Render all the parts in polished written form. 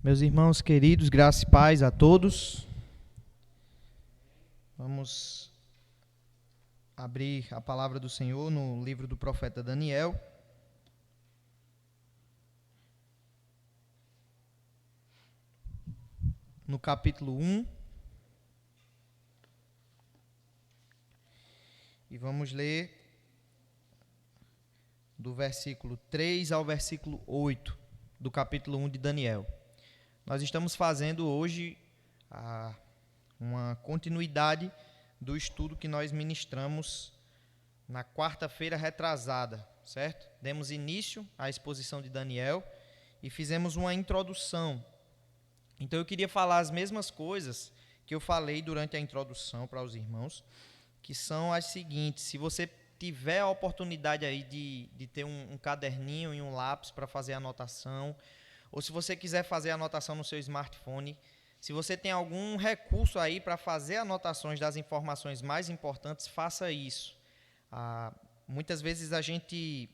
Meus irmãos queridos, graça e paz a todos. Vamos abrir a palavra do Senhor no livro do profeta Daniel. No capítulo 1. E vamos ler do versículo 3 ao versículo 8 do capítulo 1 de Daniel. Nós estamos fazendo hoje uma continuidade do estudo que nós ministramos na quarta-feira retrasada, certo? Demos início à exposição de Daniel e fizemos uma introdução. Então eu queria falar as mesmas coisas que eu falei durante a introdução para os irmãos, que são as seguintes. Se você tiver a oportunidade aí de ter um caderninho e um lápis para fazer anotação, ou se você quiser fazer anotação no seu smartphone, se você tem algum recurso aí para fazer anotações das informações mais importantes, faça isso. Muitas vezes a gente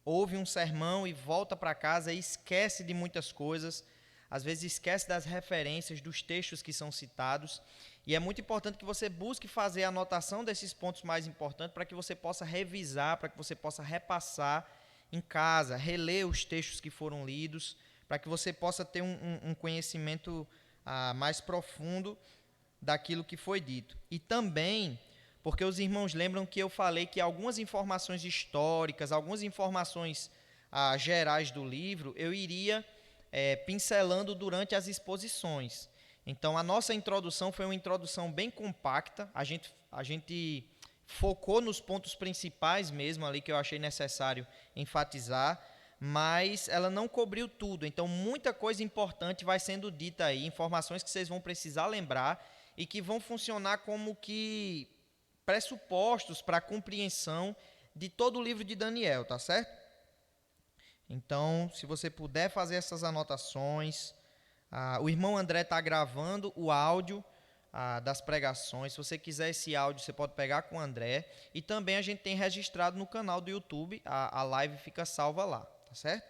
ouve um sermão e volta para casa e esquece de muitas coisas, às vezes esquece das referências, dos textos que são citados, e é muito importante que você busque fazer a anotação desses pontos mais importantes para que você possa revisar, para que você possa repassar em casa, reler os textos que foram lidos, para que você possa ter um conhecimento mais profundo daquilo que foi dito. E também, porque os irmãos lembram que eu falei que algumas informações históricas, algumas informações gerais do livro, eu iria pincelando durante as exposições. Então, a nossa introdução foi uma introdução bem compacta, a gente focou nos pontos principais mesmo ali que eu achei necessário enfatizar, mas ela não cobriu tudo. Então, muita coisa importante vai sendo dita aí, informações que vocês vão precisar lembrar e que vão funcionar como que pressupostos para a compreensão de todo o livro de Daniel, tá certo? Então, se você puder fazer essas anotações, o irmão André está gravando o áudio das pregações. Se você quiser esse áudio, você pode pegar com o André. E também a gente tem registrado no canal do YouTube, a live fica salva lá, tá certo?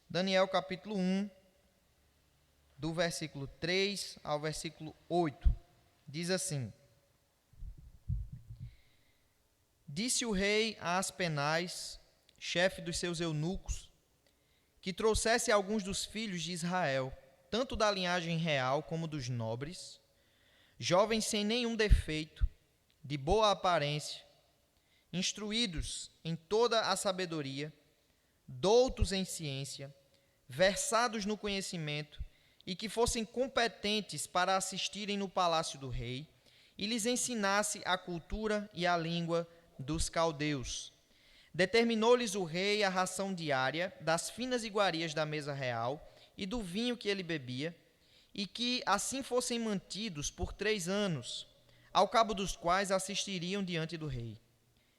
Daniel capítulo 1, do versículo 3 ao versículo 8, diz assim: Disse o rei a Aspenaz, chefe dos seus eunucos, que trouxesse alguns dos filhos de Israel, tanto da linhagem real como dos nobres, jovens sem nenhum defeito, de boa aparência, instruídos em toda a sabedoria, doutos em ciência, versados no conhecimento, e que fossem competentes para assistirem no palácio do rei, e lhes ensinasse a cultura e a língua dos caldeus. Determinou-lhes o rei a ração diária das finas iguarias da mesa real e do vinho que ele bebia, e que assim fossem mantidos por 3 anos, ao cabo dos quais assistiriam diante do rei.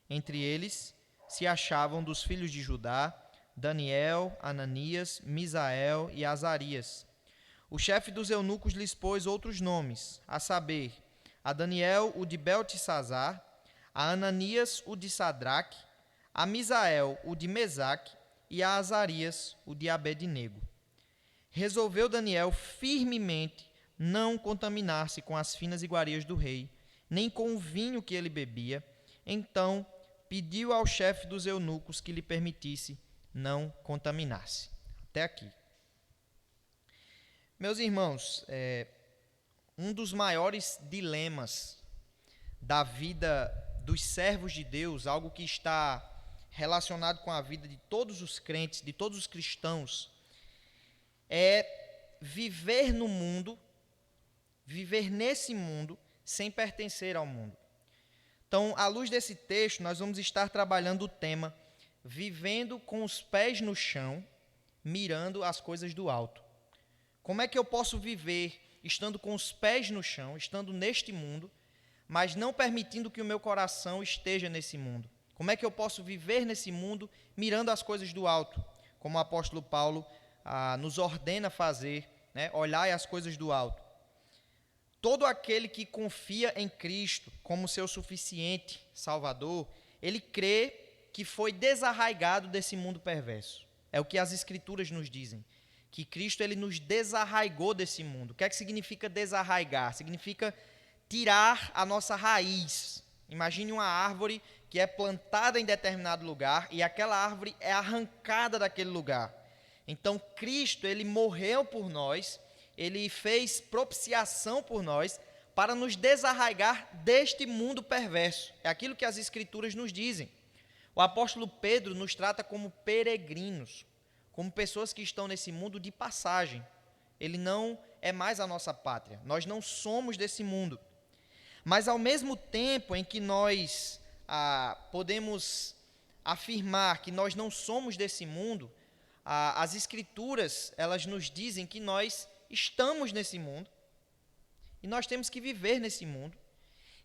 Entre eles se achavam dos filhos de Judá, Daniel, Ananias, Misael e Azarias. O chefe dos eunucos lhes pôs outros nomes, a saber, a Daniel o de Beltesazar, a Ananias o de Sadraque, a Misael o de Mesaque e a Azarias o de Abednego. Resolveu Daniel firmemente não contaminar-se com as finas iguarias do rei, nem com o vinho que ele bebia. Então pediu ao chefe dos eunucos que lhe permitisse não contaminar-se. Até aqui. Meus irmãos, um dos maiores dilemas da vida dos servos de Deus, algo que está relacionado com a vida de todos os crentes, de todos os cristãos, é viver no mundo, viver nesse mundo, sem pertencer ao mundo. Então, à luz desse texto, nós vamos estar trabalhando o tema vivendo com os pés no chão, mirando as coisas do alto. Como é que eu posso viver estando com os pés no chão, estando neste mundo, mas não permitindo que o meu coração esteja nesse mundo? Como é que eu posso viver nesse mundo mirando as coisas do alto? Como o apóstolo Paulo nos ordena fazer, né? Olhai as coisas do alto. Todo aquele que confia em Cristo como seu suficiente Salvador, ele crê que foi desarraigado desse mundo perverso. É o que as Escrituras nos dizem. que Cristo ele nos desarraigou desse mundo. O que é que significa desarraigar? Significa tirar a nossa raiz. Imagine uma árvore que é plantada em determinado lugar e aquela árvore é arrancada daquele lugar. Então, Cristo, ele morreu por nós, ele fez propiciação por nós para nos desarraigar deste mundo perverso. É aquilo que as Escrituras nos dizem. O apóstolo Pedro nos trata como peregrinos, como pessoas que estão nesse mundo de passagem. Ele não é mais a nossa pátria. Nós não somos desse mundo. Mas ao mesmo tempo em que nós podemos afirmar que nós não somos desse mundo, as Escrituras, elas nos dizem que nós estamos nesse mundo e nós temos que viver nesse mundo.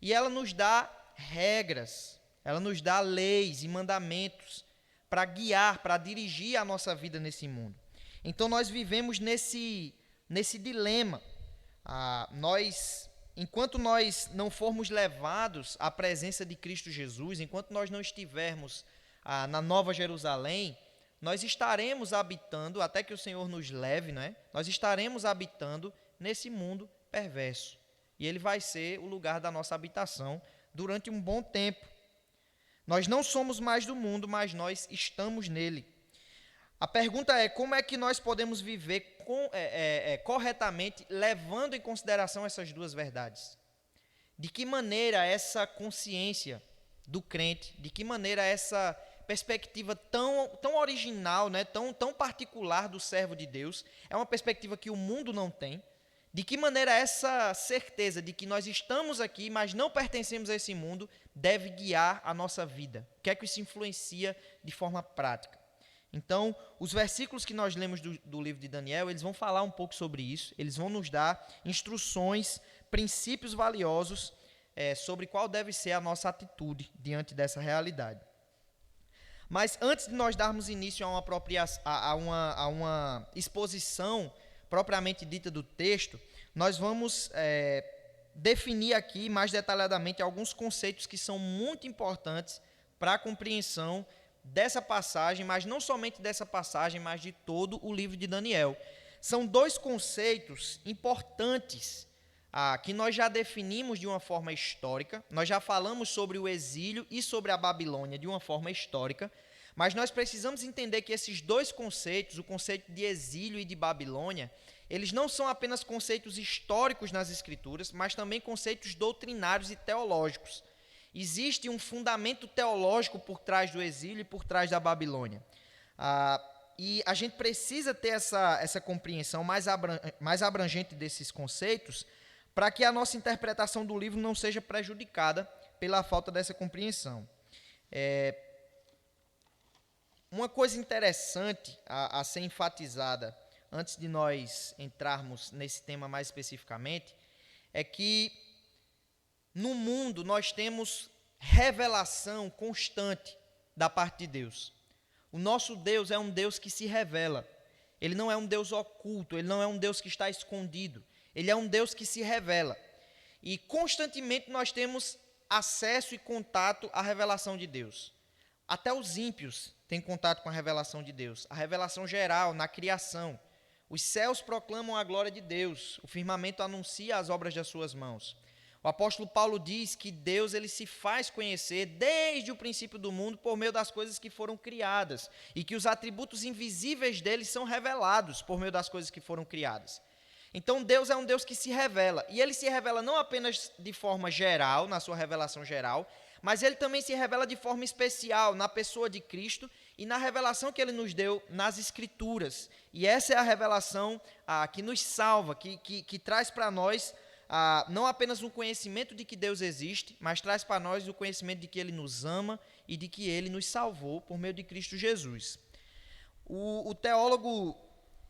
E ela nos dá regras, ela nos dá leis e mandamentos para guiar, para dirigir a nossa vida nesse mundo. Então nós vivemos nesse dilema. Enquanto nós não formos levados à presença de Cristo Jesus, enquanto nós não estivermos na Nova Jerusalém, nós estaremos habitando, até que o Senhor nos leve, né? Nós estaremos habitando nesse mundo perverso. E ele vai ser o lugar da nossa habitação durante um bom tempo. Nós não somos mais do mundo, mas nós estamos nele. A pergunta é, como é que nós podemos viver corretamente, levando em consideração essas duas verdades? De que maneira essa consciência do crente, de que maneira essa perspectiva tão original, né, tão particular do servo de Deus, é uma perspectiva que o mundo não tem, de que maneira essa certeza de que nós estamos aqui, mas não pertencemos a esse mundo, deve guiar a nossa vida? O que é que isso influencia de forma prática? Então, os versículos que nós lemos do livro de Daniel, eles vão falar um pouco sobre isso, eles vão nos dar instruções, princípios valiosos sobre qual deve ser a nossa atitude diante dessa realidade. Mas antes de nós darmos início a uma exposição propriamente dita do texto, nós vamos definir aqui mais detalhadamente alguns conceitos que são muito importantes para a compreensão dessa passagem, mas não somente dessa passagem, mas de todo o livro de Daniel. São dois conceitos importantes que nós já definimos de uma forma histórica, nós já falamos sobre o exílio e sobre a Babilônia de uma forma histórica, mas nós precisamos entender que esses dois conceitos, o conceito de exílio e de Babilônia, eles não são apenas conceitos históricos nas Escrituras, mas também conceitos doutrinários e teológicos. Existe um fundamento teológico por trás do exílio e por trás da Babilônia. E a gente precisa ter essa compreensão mais abrangente desses conceitos para que a nossa interpretação do livro não seja prejudicada pela falta dessa compreensão. Uma coisa interessante a ser enfatizada antes de nós entrarmos nesse tema mais especificamente é que no mundo nós temos revelação constante da parte de Deus. O nosso Deus é um Deus que se revela. Ele não é um Deus oculto, ele não é um Deus que está escondido. Ele é um Deus que se revela. E constantemente nós temos acesso e contato à revelação de Deus. Até os ímpios têm contato com a revelação de Deus. A revelação geral na criação. Os céus proclamam a glória de Deus. O firmamento anuncia as obras das suas mãos. O apóstolo Paulo diz que Deus ele se faz conhecer desde o princípio do mundo por meio das coisas que foram criadas e que os atributos invisíveis dele são revelados por meio das coisas que foram criadas. Então Deus é um Deus que se revela, e ele se revela não apenas de forma geral, na sua revelação geral, mas ele também se revela de forma especial na pessoa de Cristo e na revelação que ele nos deu nas Escrituras. E essa é a revelação que nos salva, que traz para nós não apenas o conhecimento de que Deus existe, mas traz para nós o conhecimento de que ele nos ama e de que ele nos salvou por meio de Cristo Jesus. O teólogo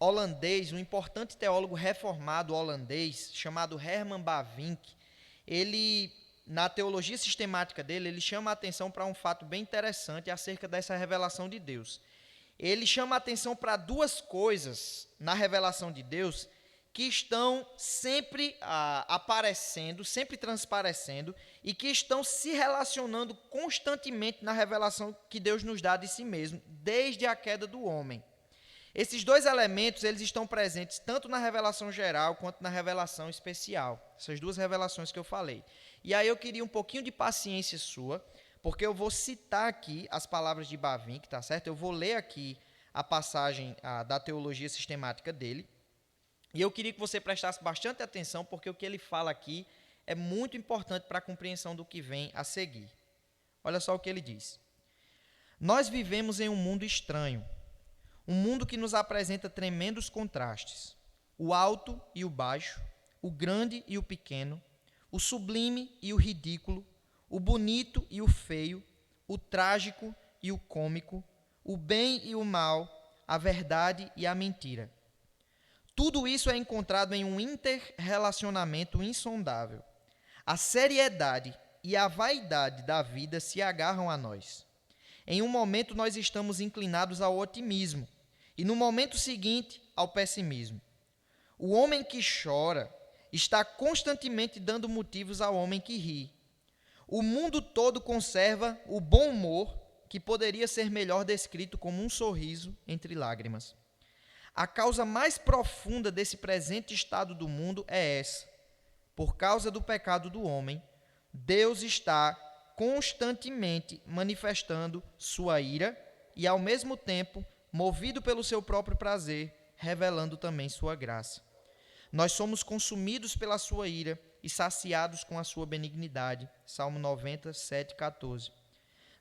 holandês, um importante teólogo reformado holandês, chamado Herman Bavinck, ele, na teologia sistemática dele, ele chama a atenção para um fato bem interessante acerca dessa revelação de Deus. Ele chama a atenção para duas coisas na revelação de Deus que estão sempre aparecendo, sempre transparecendo e que estão se relacionando constantemente na revelação que Deus nos dá de si mesmo, desde a queda do homem. Esses dois elementos, eles estão presentes tanto na revelação geral quanto na revelação especial. Essas duas revelações que eu falei. E aí eu queria um pouquinho de paciência sua, porque eu vou citar aqui as palavras de Bavinck, tá certo? Eu vou ler aqui a passagem da teologia sistemática dele. E eu queria que você prestasse bastante atenção, porque o que ele fala aqui é muito importante para a compreensão do que vem a seguir. Olha só o que ele diz. Nós vivemos em um mundo estranho, um mundo que nos apresenta tremendos contrastes, o alto e o baixo, o grande e o pequeno, o sublime e o ridículo, o bonito e o feio, o trágico e o cômico, o bem e o mal, a verdade e a mentira. Tudo isso é encontrado em um interrelacionamento insondável. A seriedade e a vaidade da vida se agarram a nós. Em um momento nós estamos inclinados ao otimismo e no momento seguinte ao pessimismo. O homem que chora está constantemente dando motivos ao homem que ri. O mundo todo conserva o bom humor que poderia ser melhor descrito como um sorriso entre lágrimas. A causa mais profunda desse presente estado do mundo é essa. Por causa do pecado do homem, Deus está constantemente manifestando sua ira e, ao mesmo tempo, movido pelo seu próprio prazer, revelando também sua graça. Nós somos consumidos pela sua ira e saciados com a sua benignidade. Salmo 90, 7, 14.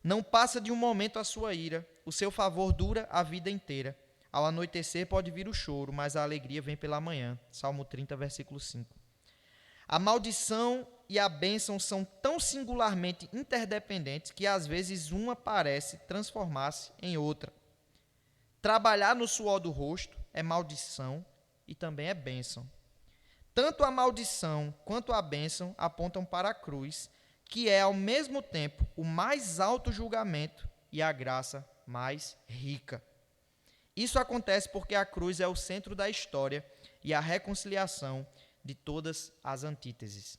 Não passa de um momento a sua ira, o seu favor dura a vida inteira. Ao anoitecer pode vir o choro, mas a alegria vem pela manhã. Salmo 30, versículo 5. A maldição e a bênção são tão singularmente interdependentes que às vezes uma parece transformar-se em outra. Trabalhar no suor do rosto é maldição e também é bênção. Tanto a maldição quanto a bênção apontam para a cruz, que é ao mesmo tempo o mais alto julgamento e a graça mais rica. Isso acontece porque a cruz é o centro da história e a reconciliação de todas as antíteses.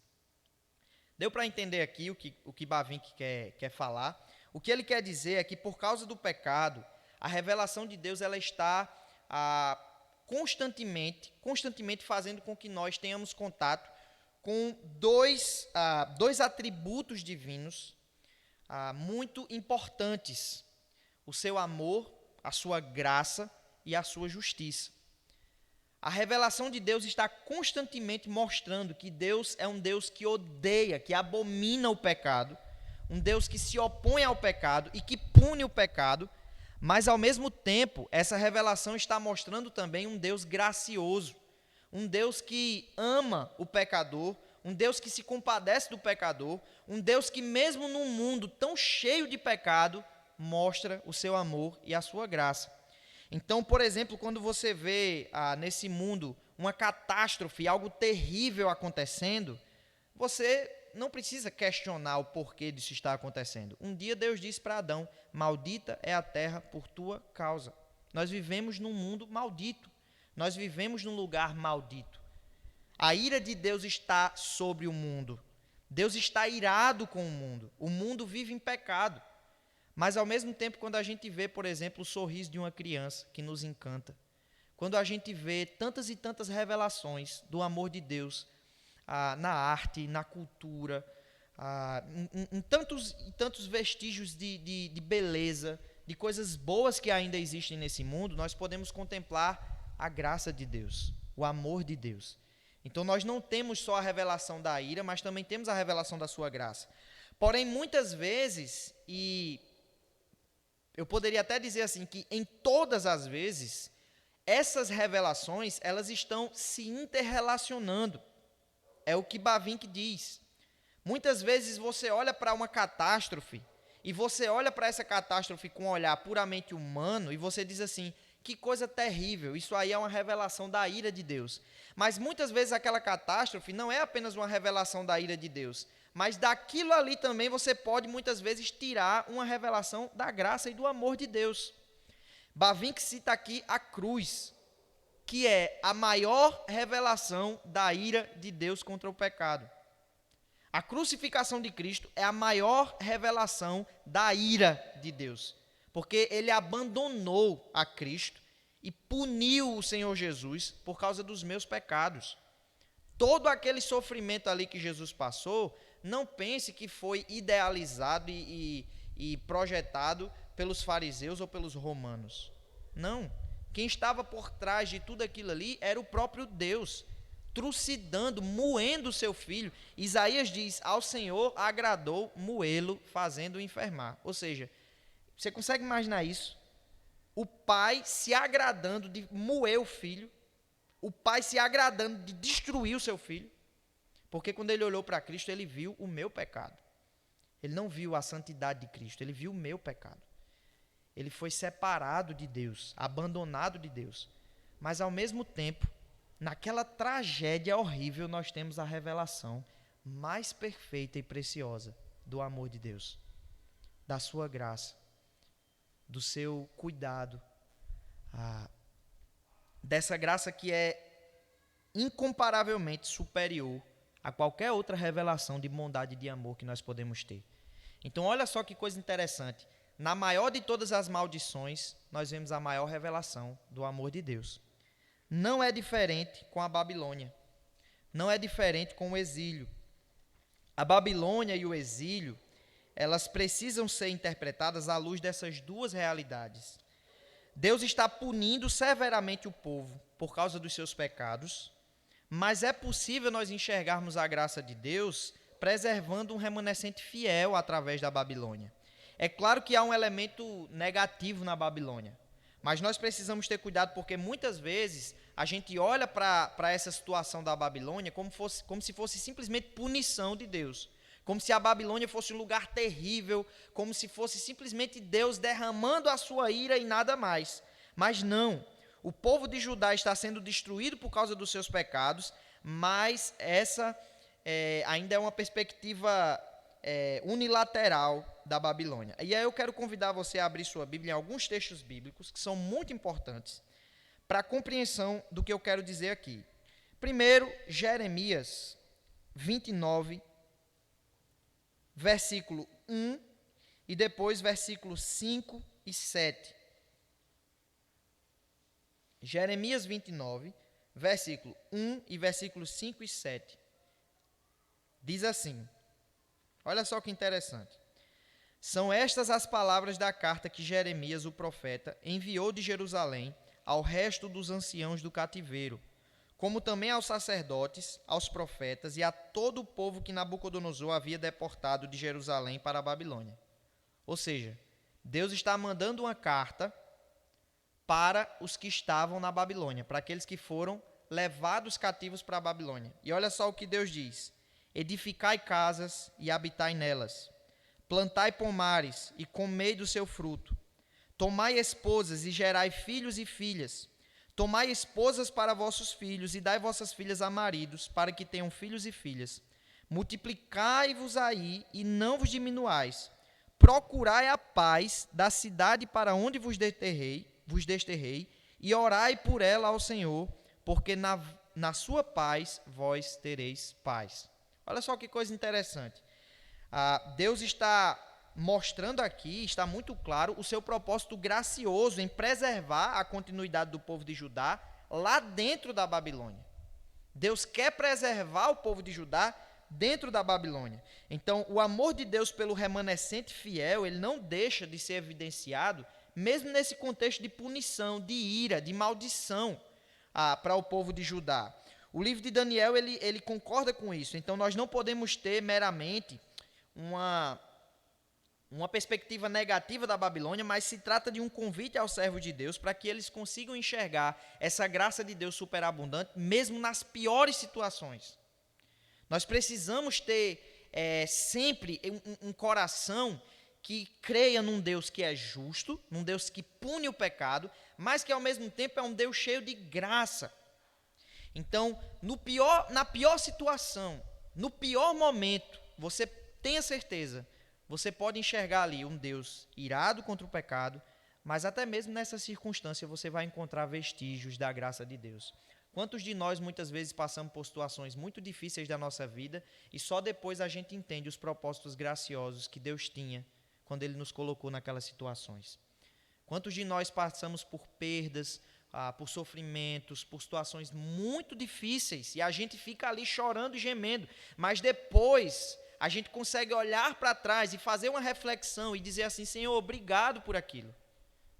Deu para entender aqui o que Bavinck quer falar? O que ele quer dizer é que, por causa do pecado, a revelação de Deus ela está constantemente fazendo com que nós tenhamos contato com dois atributos divinos muito importantes: o seu amor, a sua graça e a sua justiça. A revelação de Deus está constantemente mostrando que Deus é um Deus que odeia, que abomina o pecado, um Deus que se opõe ao pecado e que pune o pecado, mas ao mesmo tempo essa revelação está mostrando também um Deus gracioso, um Deus que ama o pecador, um Deus que se compadece do pecador, um Deus que mesmo num mundo tão cheio de pecado, mostra o seu amor e a sua graça. Então, por exemplo, quando você vê nesse mundo uma catástrofe, algo terrível acontecendo, você não precisa questionar o porquê disso estar acontecendo. Um dia Deus disse para Adão: maldita é a terra por tua causa. Nós vivemos num mundo maldito. Nós vivemos num lugar maldito. A ira de Deus está sobre o mundo. Deus está irado com o mundo. O mundo vive em pecado. Mas, ao mesmo tempo, quando a gente vê, por exemplo, o sorriso de uma criança que nos encanta, quando a gente vê tantas e tantas revelações do amor de Deus na arte, na cultura, em tantos vestígios de beleza, de coisas boas que ainda existem nesse mundo, nós podemos contemplar a graça de Deus, o amor de Deus. Então, nós não temos só a revelação da ira, mas também temos a revelação da sua graça. Porém, muitas vezes, e eu poderia até dizer assim, que em todas as vezes, essas revelações, elas estão se interrelacionando. É o que Bavinck diz. Muitas vezes você olha para uma catástrofe, e você olha para essa catástrofe com um olhar puramente humano, e você diz assim: que coisa terrível, isso aí é uma revelação da ira de Deus. Mas muitas vezes aquela catástrofe não é apenas uma revelação da ira de Deus, mas daquilo ali também você pode muitas vezes tirar uma revelação da graça e do amor de Deus. Bavinck cita aqui a cruz, que é a maior revelação da ira de Deus contra o pecado. A crucificação de Cristo é a maior revelação da ira de Deus, porque ele abandonou a Cristo e puniu o Senhor Jesus por causa dos meus pecados. Todo aquele sofrimento ali que Jesus passou, não pense que foi idealizado e projetado pelos fariseus ou pelos romanos. Não. Quem estava por trás de tudo aquilo ali era o próprio Deus, trucidando, moendo o seu filho. Isaías diz, ao Senhor agradou moê-lo, fazendo-o enfermar. Ou seja, você consegue imaginar isso? O pai se agradando de moer o filho, o pai se agradando de destruir o seu filho, porque quando ele olhou para Cristo, ele viu o meu pecado. Ele não viu a santidade de Cristo, ele viu o meu pecado. Ele foi separado de Deus, abandonado de Deus. Mas ao mesmo tempo, naquela tragédia horrível, nós temos a revelação mais perfeita e preciosa do amor de Deus, da sua graça, do seu cuidado, dessa graça que é incomparavelmente superior a qualquer outra revelação de bondade e de amor que nós podemos ter. Então, olha só que coisa interessante. Na maior de todas as maldições, nós vemos a maior revelação do amor de Deus. Não é diferente com a Babilônia. Não é diferente com o exílio. A Babilônia e o exílio, elas precisam ser interpretadas à luz dessas duas realidades. Deus está punindo severamente o povo por causa dos seus pecados, mas é possível nós enxergarmos a graça de Deus preservando um remanescente fiel através da Babilônia. É claro que há um elemento negativo na Babilônia, mas nós precisamos ter cuidado porque muitas vezes a gente olha para essa situação da Babilônia como se fosse simplesmente punição de Deus, como se a Babilônia fosse um lugar terrível, como se fosse simplesmente Deus derramando a sua ira e nada mais. Mas não, o povo de Judá está sendo destruído por causa dos seus pecados, mas essa ainda é uma perspectiva unilateral da Babilônia. E aí eu quero convidar você a abrir sua Bíblia em alguns textos bíblicos que são muito importantes para a compreensão do que eu quero dizer aqui. Primeiro, Jeremias 29, versículo 1 e depois versículos 5 e 7. Jeremias 29, versículo 1 e versículos 5 e 7. Diz assim, olha só que interessante. São estas as palavras da carta que Jeremias, o profeta, enviou de Jerusalém ao resto dos anciãos do cativeiro, como também aos sacerdotes, aos profetas e a todo o povo que Nabucodonosor havia deportado de Jerusalém para a Babilônia. Ou seja, Deus está mandando uma carta para os que estavam na Babilônia, para aqueles que foram levados cativos para a Babilônia. E olha só o que Deus diz: edificai casas e habitai nelas, plantai pomares e comei do seu fruto, tomai esposas e gerai filhos e filhas, tomai esposas para vossos filhos e dai vossas filhas a maridos, para que tenham filhos e filhas. Multiplicai-vos aí e não vos diminuais. Procurai a paz da cidade para onde vos desterrei, e orai por ela ao Senhor, porque na sua paz vós tereis paz. Olha só que coisa interessante. Deus está mostrando aqui, está muito claro, o seu propósito gracioso em preservar a continuidade do povo de Judá lá dentro da Babilônia. Deus quer preservar o povo de Judá dentro da Babilônia. Então, o amor de Deus pelo remanescente fiel, ele não deixa de ser evidenciado, mesmo nesse contexto de punição, de ira, de maldição para o povo de Judá. O livro de Daniel, ele concorda com isso. Então, nós não podemos ter meramente uma perspectiva negativa da Babilônia, mas se trata de um convite aos servos de Deus para que eles consigam enxergar essa graça de Deus superabundante, mesmo nas piores situações. Nós precisamos ter sempre um coração que creia num Deus que é justo, num Deus que pune o pecado, mas que ao mesmo tempo é um Deus cheio de graça. Então, na pior situação, no pior momento, você tenha certeza, você pode enxergar ali um Deus irado contra o pecado, mas até mesmo nessa circunstância você vai encontrar vestígios da graça de Deus. Quantos de nós muitas vezes passamos por situações muito difíceis da nossa vida e só depois a gente entende os propósitos graciosos que Deus tinha quando Ele nos colocou naquelas situações? Quantos de nós passamos por perdas, por sofrimentos, por situações muito difíceis, e a gente fica ali chorando e gemendo, mas depois a gente consegue olhar para trás e fazer uma reflexão e dizer assim: Senhor, obrigado por aquilo,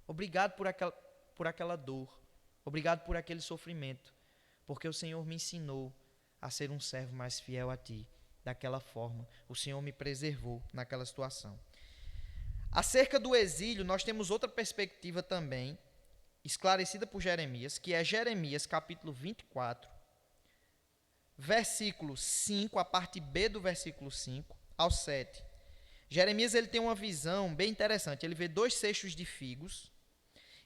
obrigado por aquela dor, obrigado por aquele sofrimento, porque o Senhor me ensinou a ser um servo mais fiel a Ti. Daquela forma, o Senhor me preservou naquela situação. Acerca do exílio, nós temos outra perspectiva também, esclarecida por Jeremias, que é Jeremias capítulo 24, versículo 5, a parte B do versículo 5 ao 7. Jeremias ele tem uma visão bem interessante. Ele vê 2 cestos de figos,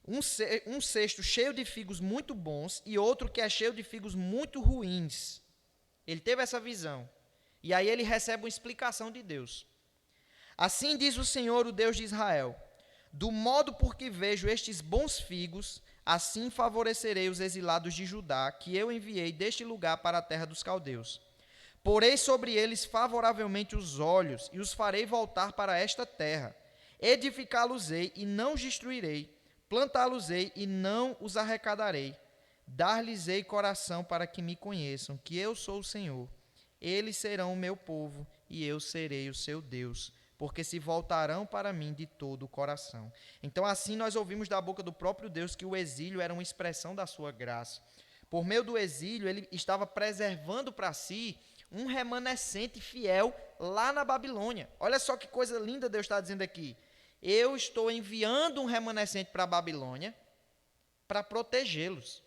um cesto cheio de figos muito bons e outro que é cheio de figos muito ruins. Ele teve essa visão. E aí ele recebe uma explicação de Deus. Assim diz o Senhor, o Deus de Israel: do modo por que vejo estes bons figos, assim favorecerei os exilados de Judá, que eu enviei deste lugar para a terra dos caldeus. Porei sobre eles favoravelmente os olhos, e os farei voltar para esta terra. Edificá-los-ei e não os destruirei, plantá-los-ei e não os arrecadarei. Dar-lhes-ei coração para que me conheçam, que eu sou o Senhor. Eles serão o meu povo, e eu serei o seu Deus, porque se voltarão para mim de todo o coração. Então, assim nós ouvimos da boca do próprio Deus que o exílio era uma expressão da sua graça. Por meio do exílio, ele estava preservando para si um remanescente fiel lá na Babilônia. Olha só que coisa linda Deus está dizendo aqui. Eu estou enviando um remanescente para a Babilônia para protegê-los.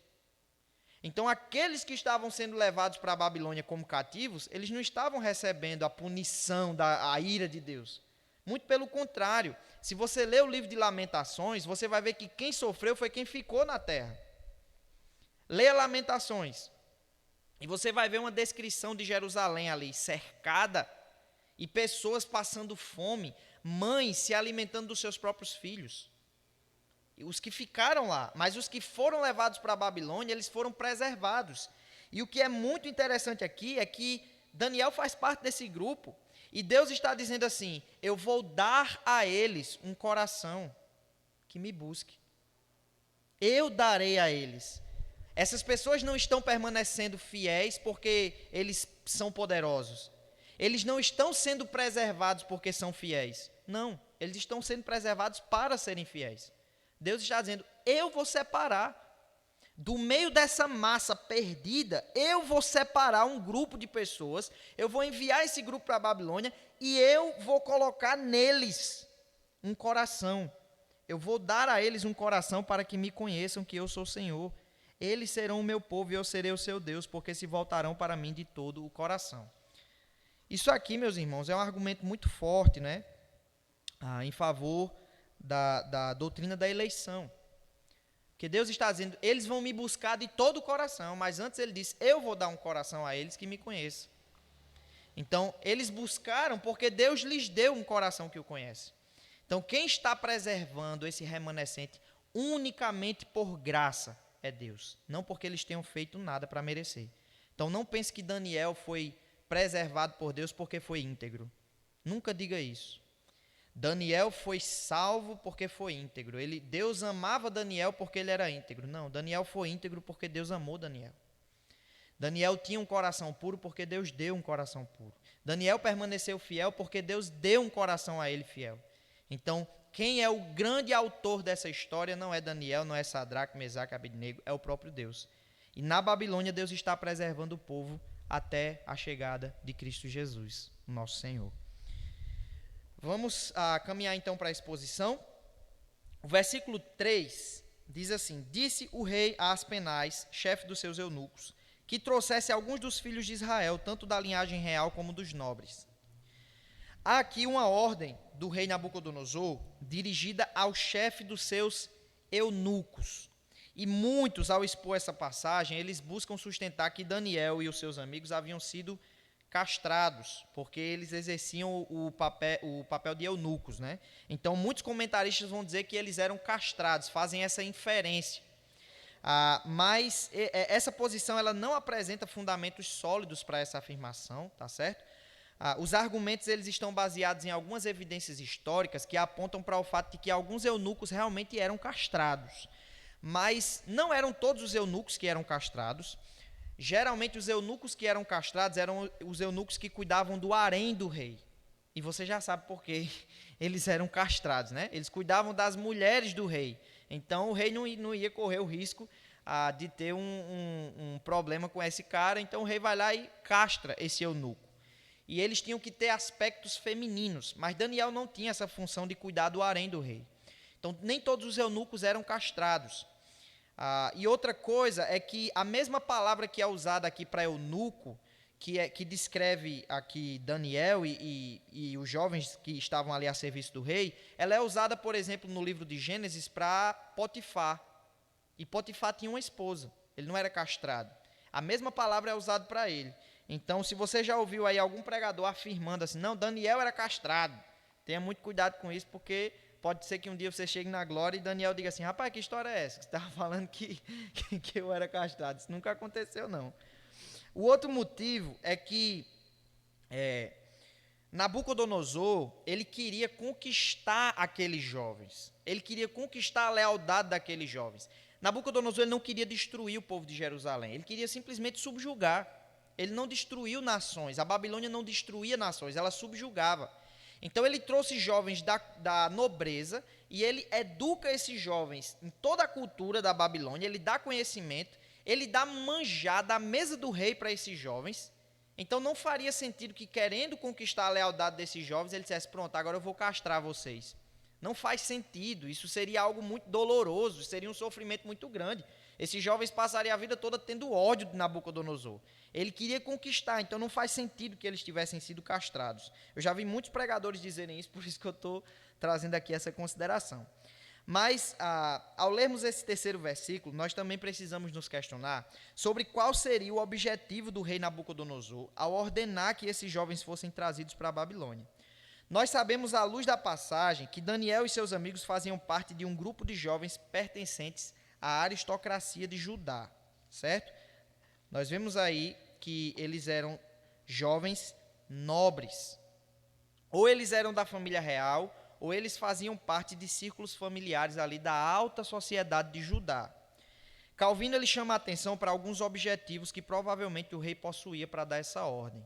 Então, aqueles que estavam sendo levados para a Babilônia como cativos, eles não estavam recebendo a punição a ira de Deus. Muito pelo contrário. Se você ler o livro de Lamentações, você vai ver que quem sofreu foi quem ficou na terra. Leia Lamentações, e você vai ver uma descrição de Jerusalém ali, cercada, e pessoas passando fome, mães se alimentando dos seus próprios filhos. Os que ficaram lá, mas os que foram levados para a Babilônia, eles foram preservados. E o que é muito interessante aqui é que Daniel faz parte desse grupo, e Deus está dizendo assim: eu vou dar a eles um coração que me busque. Eu darei a eles. Essas pessoas não estão permanecendo fiéis porque eles são poderosos. Eles não estão sendo preservados porque são fiéis. Não, eles estão sendo preservados para serem fiéis. Deus está dizendo: eu vou separar. Do meio dessa massa perdida, eu vou separar um grupo de pessoas, eu vou enviar esse grupo para a Babilônia e eu vou colocar neles um coração. Eu vou dar a eles um coração para que me conheçam que eu sou o Senhor. Eles serão o meu povo e eu serei o seu Deus, porque se voltarão para mim de todo o coração. Isso aqui, meus irmãos, é um argumento muito forte, né? Em favor da doutrina da eleição. Porque Deus está dizendo: eles vão me buscar de todo o coração, mas antes ele disse: eu vou dar um coração a eles que me conheçam. Então, eles buscaram porque Deus lhes deu um coração que o conhece. Então, quem está preservando esse remanescente unicamente por graça é Deus, não porque eles tenham feito nada para merecer. Então, não pense que Daniel foi preservado por Deus porque foi íntegro. Nunca diga isso. Daniel foi salvo porque foi íntegro. Deus amava Daniel porque ele era íntegro. Não, Daniel foi íntegro porque Deus amou Daniel. Daniel tinha um coração puro porque Deus deu um coração puro. Daniel permaneceu fiel porque Deus deu um coração a ele fiel. Então, quem é o grande autor dessa história não é Daniel, não é Sadraque, Mesaque, Abednego, é o próprio Deus. E na Babilônia, Deus está preservando o povo até a chegada de Cristo Jesus, nosso Senhor. Vamos caminhar então para a exposição. O versículo 3 diz assim: disse o rei a Aspenaz, chefe dos seus eunucos, que trouxesse alguns dos filhos de Israel, tanto da linhagem real como dos nobres. Há aqui uma ordem do rei Nabucodonosor dirigida ao chefe dos seus eunucos. E muitos, ao expor essa passagem, eles buscam sustentar que Daniel e os seus amigos haviam sido castrados, porque eles exerciam o papel de eunucos, né? Então, muitos comentaristas vão dizer que eles eram castrados, fazem essa inferência. Mas essa posição ela não apresenta fundamentos sólidos para essa afirmação, tá certo? Os argumentos eles estão baseados em algumas evidências históricas que apontam para o fato de que alguns eunucos realmente eram castrados. Mas não eram todos os eunucos que eram castrados. Geralmente os eunucos que eram castrados eram os eunucos que cuidavam do harém do rei. E você já sabe por que eles eram castrados, né? Eles cuidavam das mulheres do rei. Então o rei não ia correr o risco de ter um problema com esse cara. Então o rei vai lá e castra esse eunuco. E eles tinham que ter aspectos femininos. Mas Daniel não tinha essa função de cuidar do harém do rei. Então nem todos os eunucos eram castrados. E outra coisa é que a mesma palavra que é usada aqui para eunuco, que descreve aqui Daniel e os jovens que estavam ali a serviço do rei, ela é usada, por exemplo, no livro de Gênesis para Potifar. E Potifar tinha uma esposa, ele não era castrado. A mesma palavra é usada para ele. Então, se você já ouviu aí algum pregador afirmando assim, não, Daniel era castrado, tenha muito cuidado com isso, porque pode ser que um dia você chegue na glória e Daniel diga assim, rapaz, que história é essa? Você estava falando que eu era castrado. Isso nunca aconteceu, não. O outro motivo é que Nabucodonosor, ele queria conquistar aqueles jovens. Ele queria conquistar a lealdade daqueles jovens. Nabucodonosor ele não queria destruir o povo de Jerusalém. Ele queria simplesmente subjugar. Ele não destruiu nações. A Babilônia não destruía nações, ela subjugava. Então ele trouxe jovens da nobreza e ele educa esses jovens em toda a cultura da Babilônia. Ele dá conhecimento. Ele dá manjar da mesa do rei para esses jovens. Então não faria sentido que, querendo conquistar a lealdade desses jovens, ele dissesse, pronto, agora eu vou castrar vocês. Não faz sentido, isso seria algo muito doloroso, seria um sofrimento muito grande. Esses jovens passariam a vida toda tendo ódio de Nabucodonosor. Ele queria conquistar, então não faz sentido que eles tivessem sido castrados. Eu já vi muitos pregadores dizerem isso, por isso que eu estou trazendo aqui essa consideração. Mas, ao lermos esse terceiro versículo, nós também precisamos nos questionar sobre qual seria o objetivo do rei Nabucodonosor ao ordenar que esses jovens fossem trazidos para a Babilônia. Nós sabemos, à luz da passagem, que Daniel e seus amigos faziam parte de um grupo de jovens pertencentes à aristocracia de Judá, certo? Nós vemos aí que eles eram jovens nobres. Ou eles eram da família real, ou eles faziam parte de círculos familiares ali da alta sociedade de Judá. Calvino ele chama a atenção para alguns objetivos que provavelmente o rei possuía para dar essa ordem.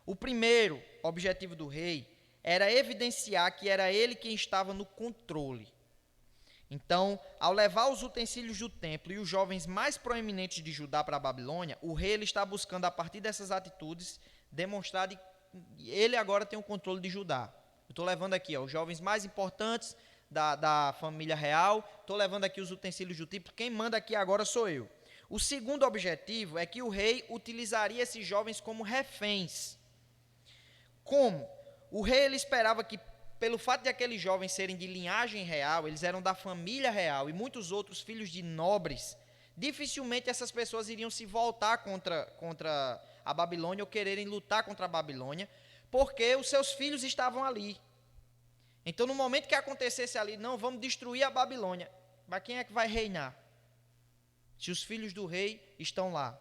O primeiro objetivo do rei era evidenciar que era ele quem estava no controle. Então, ao levar os utensílios do templo e os jovens mais proeminentes de Judá para a Babilônia, o rei ele está buscando, a partir dessas atitudes, demonstrar que ele agora tem o controle de Judá. Eu estou levando aqui os jovens mais importantes da família real, estou levando aqui os utensílios do templo, quem manda aqui agora sou eu. O segundo objetivo é que o rei utilizaria esses jovens como reféns. Como? O rei ele esperava que, pelo fato de aqueles jovens serem de linhagem real, eles eram da família real e muitos outros filhos de nobres, dificilmente essas pessoas iriam se voltar contra a Babilônia ou quererem lutar contra a Babilônia, porque os seus filhos estavam ali. Então, no momento que acontecesse ali, não, vamos destruir a Babilônia, mas quem é que vai reinar? Se os filhos do rei estão lá.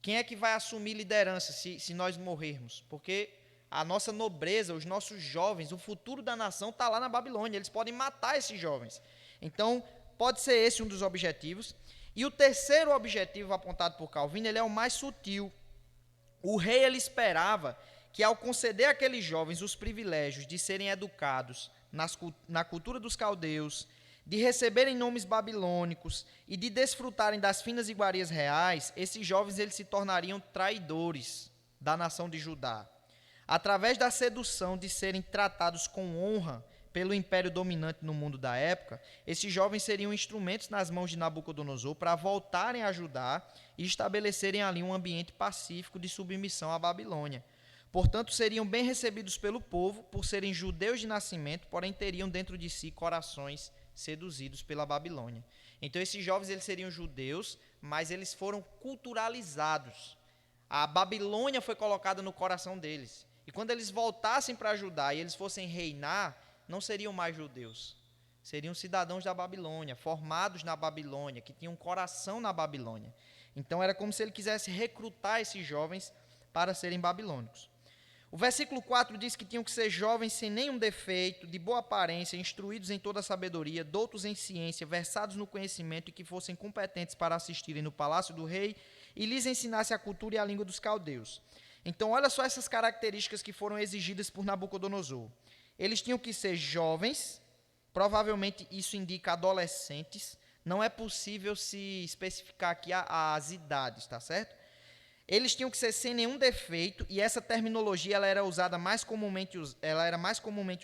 Quem é que vai assumir liderança se nós morrermos? Porque a nossa nobreza, os nossos jovens, o futuro da nação está lá na Babilônia. Eles podem matar esses jovens. Então, pode ser esse um dos objetivos. E o terceiro objetivo apontado por Calvino, ele é o mais sutil. O rei ele esperava que, ao conceder àqueles jovens os privilégios de serem educados na cultura dos caldeus, de receberem nomes babilônicos e de desfrutarem das finas iguarias reais, esses jovens eles se tornariam traidores da nação de Judá. Através da sedução de serem tratados com honra pelo império dominante no mundo da época, esses jovens seriam instrumentos nas mãos de Nabucodonosor para voltarem a Judá e estabelecerem ali um ambiente pacífico de submissão à Babilônia. Portanto, seriam bem recebidos pelo povo, por serem judeus de nascimento, porém teriam dentro de si corações seduzidos pela Babilônia. Então, esses jovens eles seriam judeus, mas eles foram culturalizados. A Babilônia foi colocada no coração deles. E quando eles voltassem para Judá e eles fossem reinar, não seriam mais judeus. Seriam cidadãos da Babilônia, formados na Babilônia, que tinham um coração na Babilônia. Então, era como se ele quisesse recrutar esses jovens para serem babilônicos. O versículo 4 diz que tinham que ser jovens sem nenhum defeito, de boa aparência, instruídos em toda a sabedoria, doutos em ciência, versados no conhecimento e que fossem competentes para assistirem no palácio do rei e lhes ensinasse a cultura e a língua dos caldeus. Então, olha só essas características que foram exigidas por Nabucodonosor. Eles tinham que ser jovens, provavelmente isso indica adolescentes, não é possível se especificar aqui as idades, tá certo? Eles tinham que ser sem nenhum defeito, e essa terminologia ela era mais comumente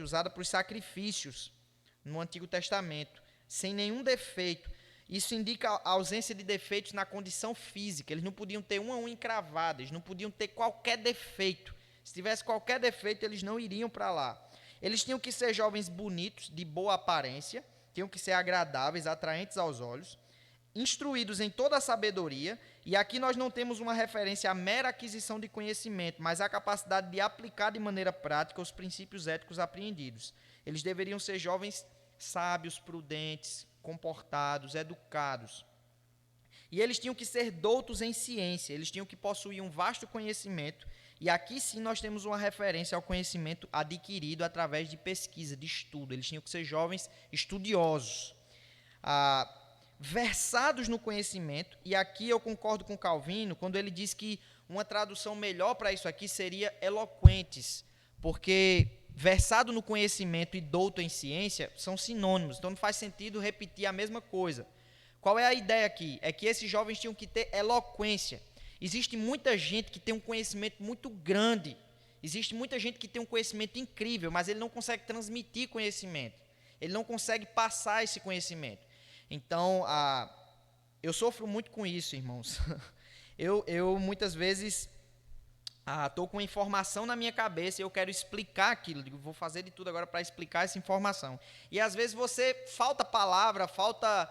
usada para os sacrifícios no Antigo Testamento. Sem nenhum defeito. Isso indica a ausência de defeitos na condição física. Eles não podiam ter uma unha encravada, eles não podiam ter qualquer defeito. Se tivesse qualquer defeito, eles não iriam para lá. Eles tinham que ser jovens bonitos, de boa aparência, tinham que ser agradáveis, atraentes aos olhos, instruídos em toda a sabedoria, e aqui nós não temos uma referência à mera aquisição de conhecimento, mas à capacidade de aplicar de maneira prática os princípios éticos apreendidos. Eles deveriam ser jovens sábios, prudentes, comportados, educados. E eles tinham que ser doutos em ciência, eles tinham que possuir um vasto conhecimento, e aqui sim nós temos uma referência ao conhecimento adquirido através de pesquisa, de estudo. Eles tinham que ser jovens estudiosos, versados no conhecimento, e aqui eu concordo com Calvino quando ele diz que uma tradução melhor para isso aqui seria eloquentes, porque versado no conhecimento e douto em ciência são sinônimos, então não faz sentido repetir a mesma coisa. Qual é a ideia aqui? É que esses jovens tinham que ter eloquência. Existe muita gente que tem um conhecimento muito grande, existe muita gente que tem um conhecimento incrível, mas ele não consegue transmitir conhecimento, ele não consegue passar esse conhecimento. Então, eu sofro muito com isso, irmãos. Eu muitas vezes estou com informação na minha cabeça e eu quero explicar aquilo. Digo, vou fazer de tudo agora para explicar essa informação. E às vezes falta palavra, falta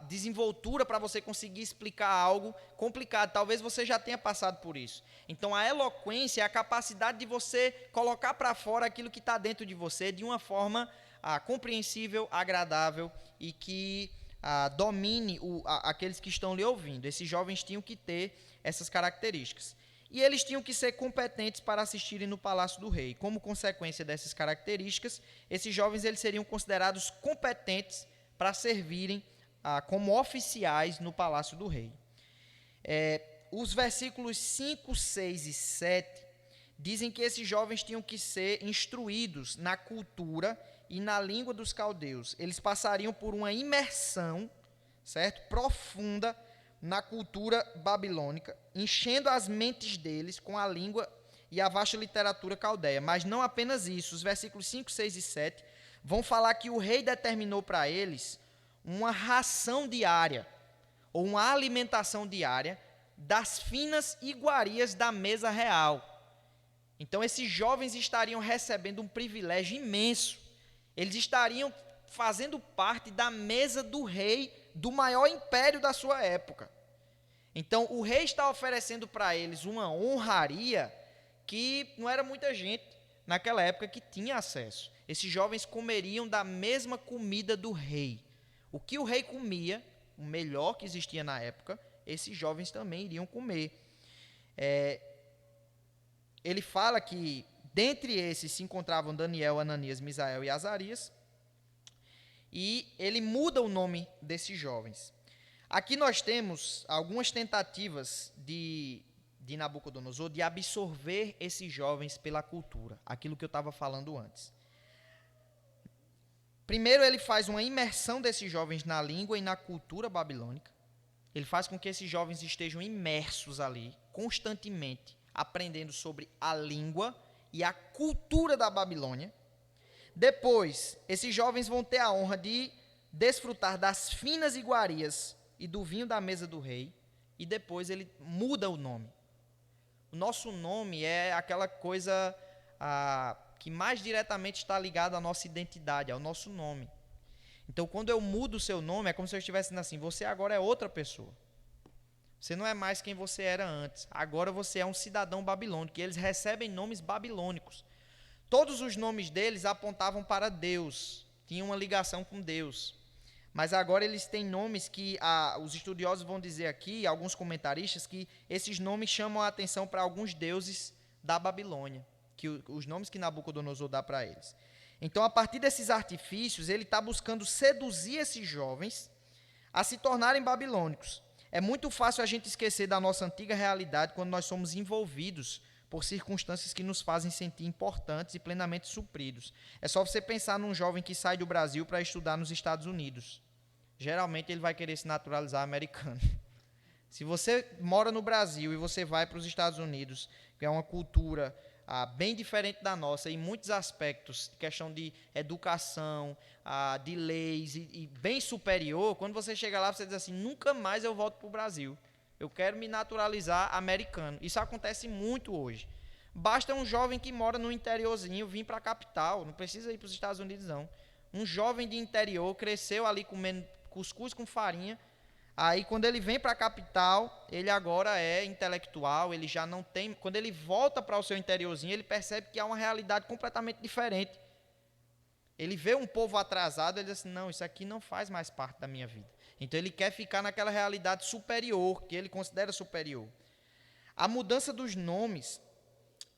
desenvoltura para você conseguir explicar algo complicado. Talvez você já tenha passado por isso. Então, a eloquência é a capacidade de você colocar para fora aquilo que está dentro de você de uma forma compreensível, agradável e que domine aqueles que estão lhe ouvindo. Esses jovens tinham que ter essas características. E eles tinham que ser competentes para assistirem no palácio do rei. Como consequência dessas características, esses jovens eles seriam considerados competentes para servirem como oficiais no palácio do rei. Os versículos 5, 6 e 7 dizem que esses jovens tinham que ser instruídos na cultura e na língua dos caldeus. Eles passariam por uma imersão, certo, profunda na cultura babilônica, enchendo as mentes deles com a língua e a vasta literatura caldeia. Mas não apenas isso. Os versículos 5, 6 e 7 vão falar que o rei determinou para eles uma ração diária, ou uma alimentação diária, das finas iguarias da mesa real. Então, esses jovens estariam recebendo um privilégio imenso. Eles estariam fazendo parte da mesa do rei, do maior império da sua época. Então, o rei está oferecendo para eles uma honraria que não era muita gente naquela época que tinha acesso. Esses jovens comeriam da mesma comida do rei. O que o rei comia, o melhor que existia na época, esses jovens também iriam comer. Ele fala que dentre esses se encontravam Daniel, Ananias, Misael e Azarias, e ele muda o nome desses jovens. Aqui nós temos algumas tentativas de Nabucodonosor de absorver esses jovens pela cultura, aquilo que eu estava falando antes. Primeiro, ele faz uma imersão desses jovens na língua e na cultura babilônica. Ele faz com que esses jovens estejam imersos ali, constantemente, aprendendo sobre a língua e a cultura da Babilônia. Depois, esses jovens vão ter a honra de desfrutar das finas iguarias e do vinho da mesa do rei, e depois ele muda o nome. O nosso nome é aquela coisa que mais diretamente está ligada à nossa identidade, ao nosso nome. Então, quando eu mudo o seu nome, é como se eu estivesse dizendo assim, você agora é outra pessoa. Você não é mais quem você era antes. Agora você é um cidadão babilônico, e eles recebem nomes babilônicos. Todos os nomes deles apontavam para Deus, tinham uma ligação com Deus. Mas agora eles têm nomes que os estudiosos vão dizer aqui, alguns comentaristas, que esses nomes chamam a atenção para alguns deuses da Babilônia. os nomes que Nabucodonosor dá para eles. Então, a partir desses artifícios, ele está buscando seduzir esses jovens a se tornarem babilônicos. É muito fácil a gente esquecer da nossa antiga realidade quando nós somos envolvidos por circunstâncias que nos fazem sentir importantes e plenamente supridos. É só você pensar num jovem que sai do Brasil para estudar nos Estados Unidos. Geralmente ele vai querer se naturalizar americano. Se você mora no Brasil e você vai para os Estados Unidos, que é uma cultura bem diferente da nossa em muitos aspectos, questão de educação, de leis e bem superior, quando você chega lá, você diz assim, nunca mais eu volto para o Brasil. Eu quero me naturalizar americano. Isso acontece muito hoje. Basta um jovem que mora no interiorzinho vir para a capital, não precisa ir para os Estados Unidos, não. Um jovem de interior cresceu ali comendo cuscuz com farinha, aí quando ele vem para a capital, ele agora é intelectual, ele já não tem... Quando ele volta para o seu interiorzinho, ele percebe que há uma realidade completamente diferente. Ele vê um povo atrasado, ele diz assim, não, isso aqui não faz mais parte da minha vida. Então ele quer ficar naquela realidade superior, que ele considera superior. A mudança dos nomes,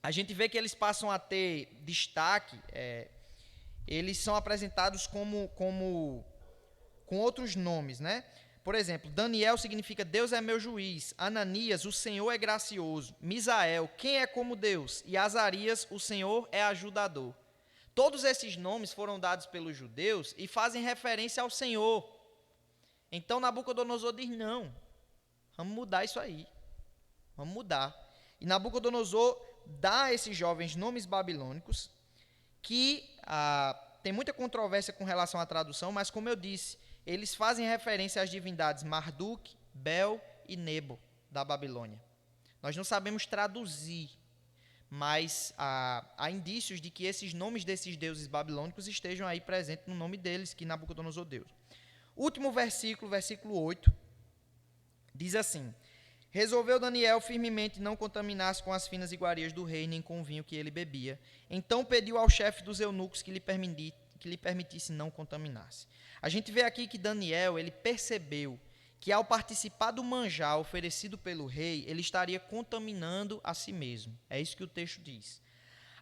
a gente vê que eles passam a ter destaque, eles são apresentados com outros nomes, né? Por exemplo, Daniel significa Deus é meu juiz, Ananias, o Senhor é gracioso, Misael, quem é como Deus, e Azarias, o Senhor é ajudador. Todos esses nomes foram dados pelos judeus e fazem referência ao Senhor. Então Nabucodonosor diz, não, vamos mudar isso aí, vamos mudar. E Nabucodonosor dá a esses jovens nomes babilônicos, que tem muita controvérsia com relação à tradução, mas como eu disse, eles fazem referência às divindades Marduk, Bel e Nebo, da Babilônia. Nós não sabemos traduzir, mas há indícios de que esses nomes desses deuses babilônicos estejam aí presentes no nome deles, que Nabucodonosor deu. Último versículo, versículo 8, diz assim, resolveu Daniel firmemente não contaminar-se com as finas iguarias do rei, nem com o vinho que ele bebia. Então pediu ao chefe dos eunucos que lhe permitisse não contaminar-se. A gente vê aqui que Daniel, ele percebeu que ao participar do manjar oferecido pelo rei, ele estaria contaminando a si mesmo. É isso que o texto diz.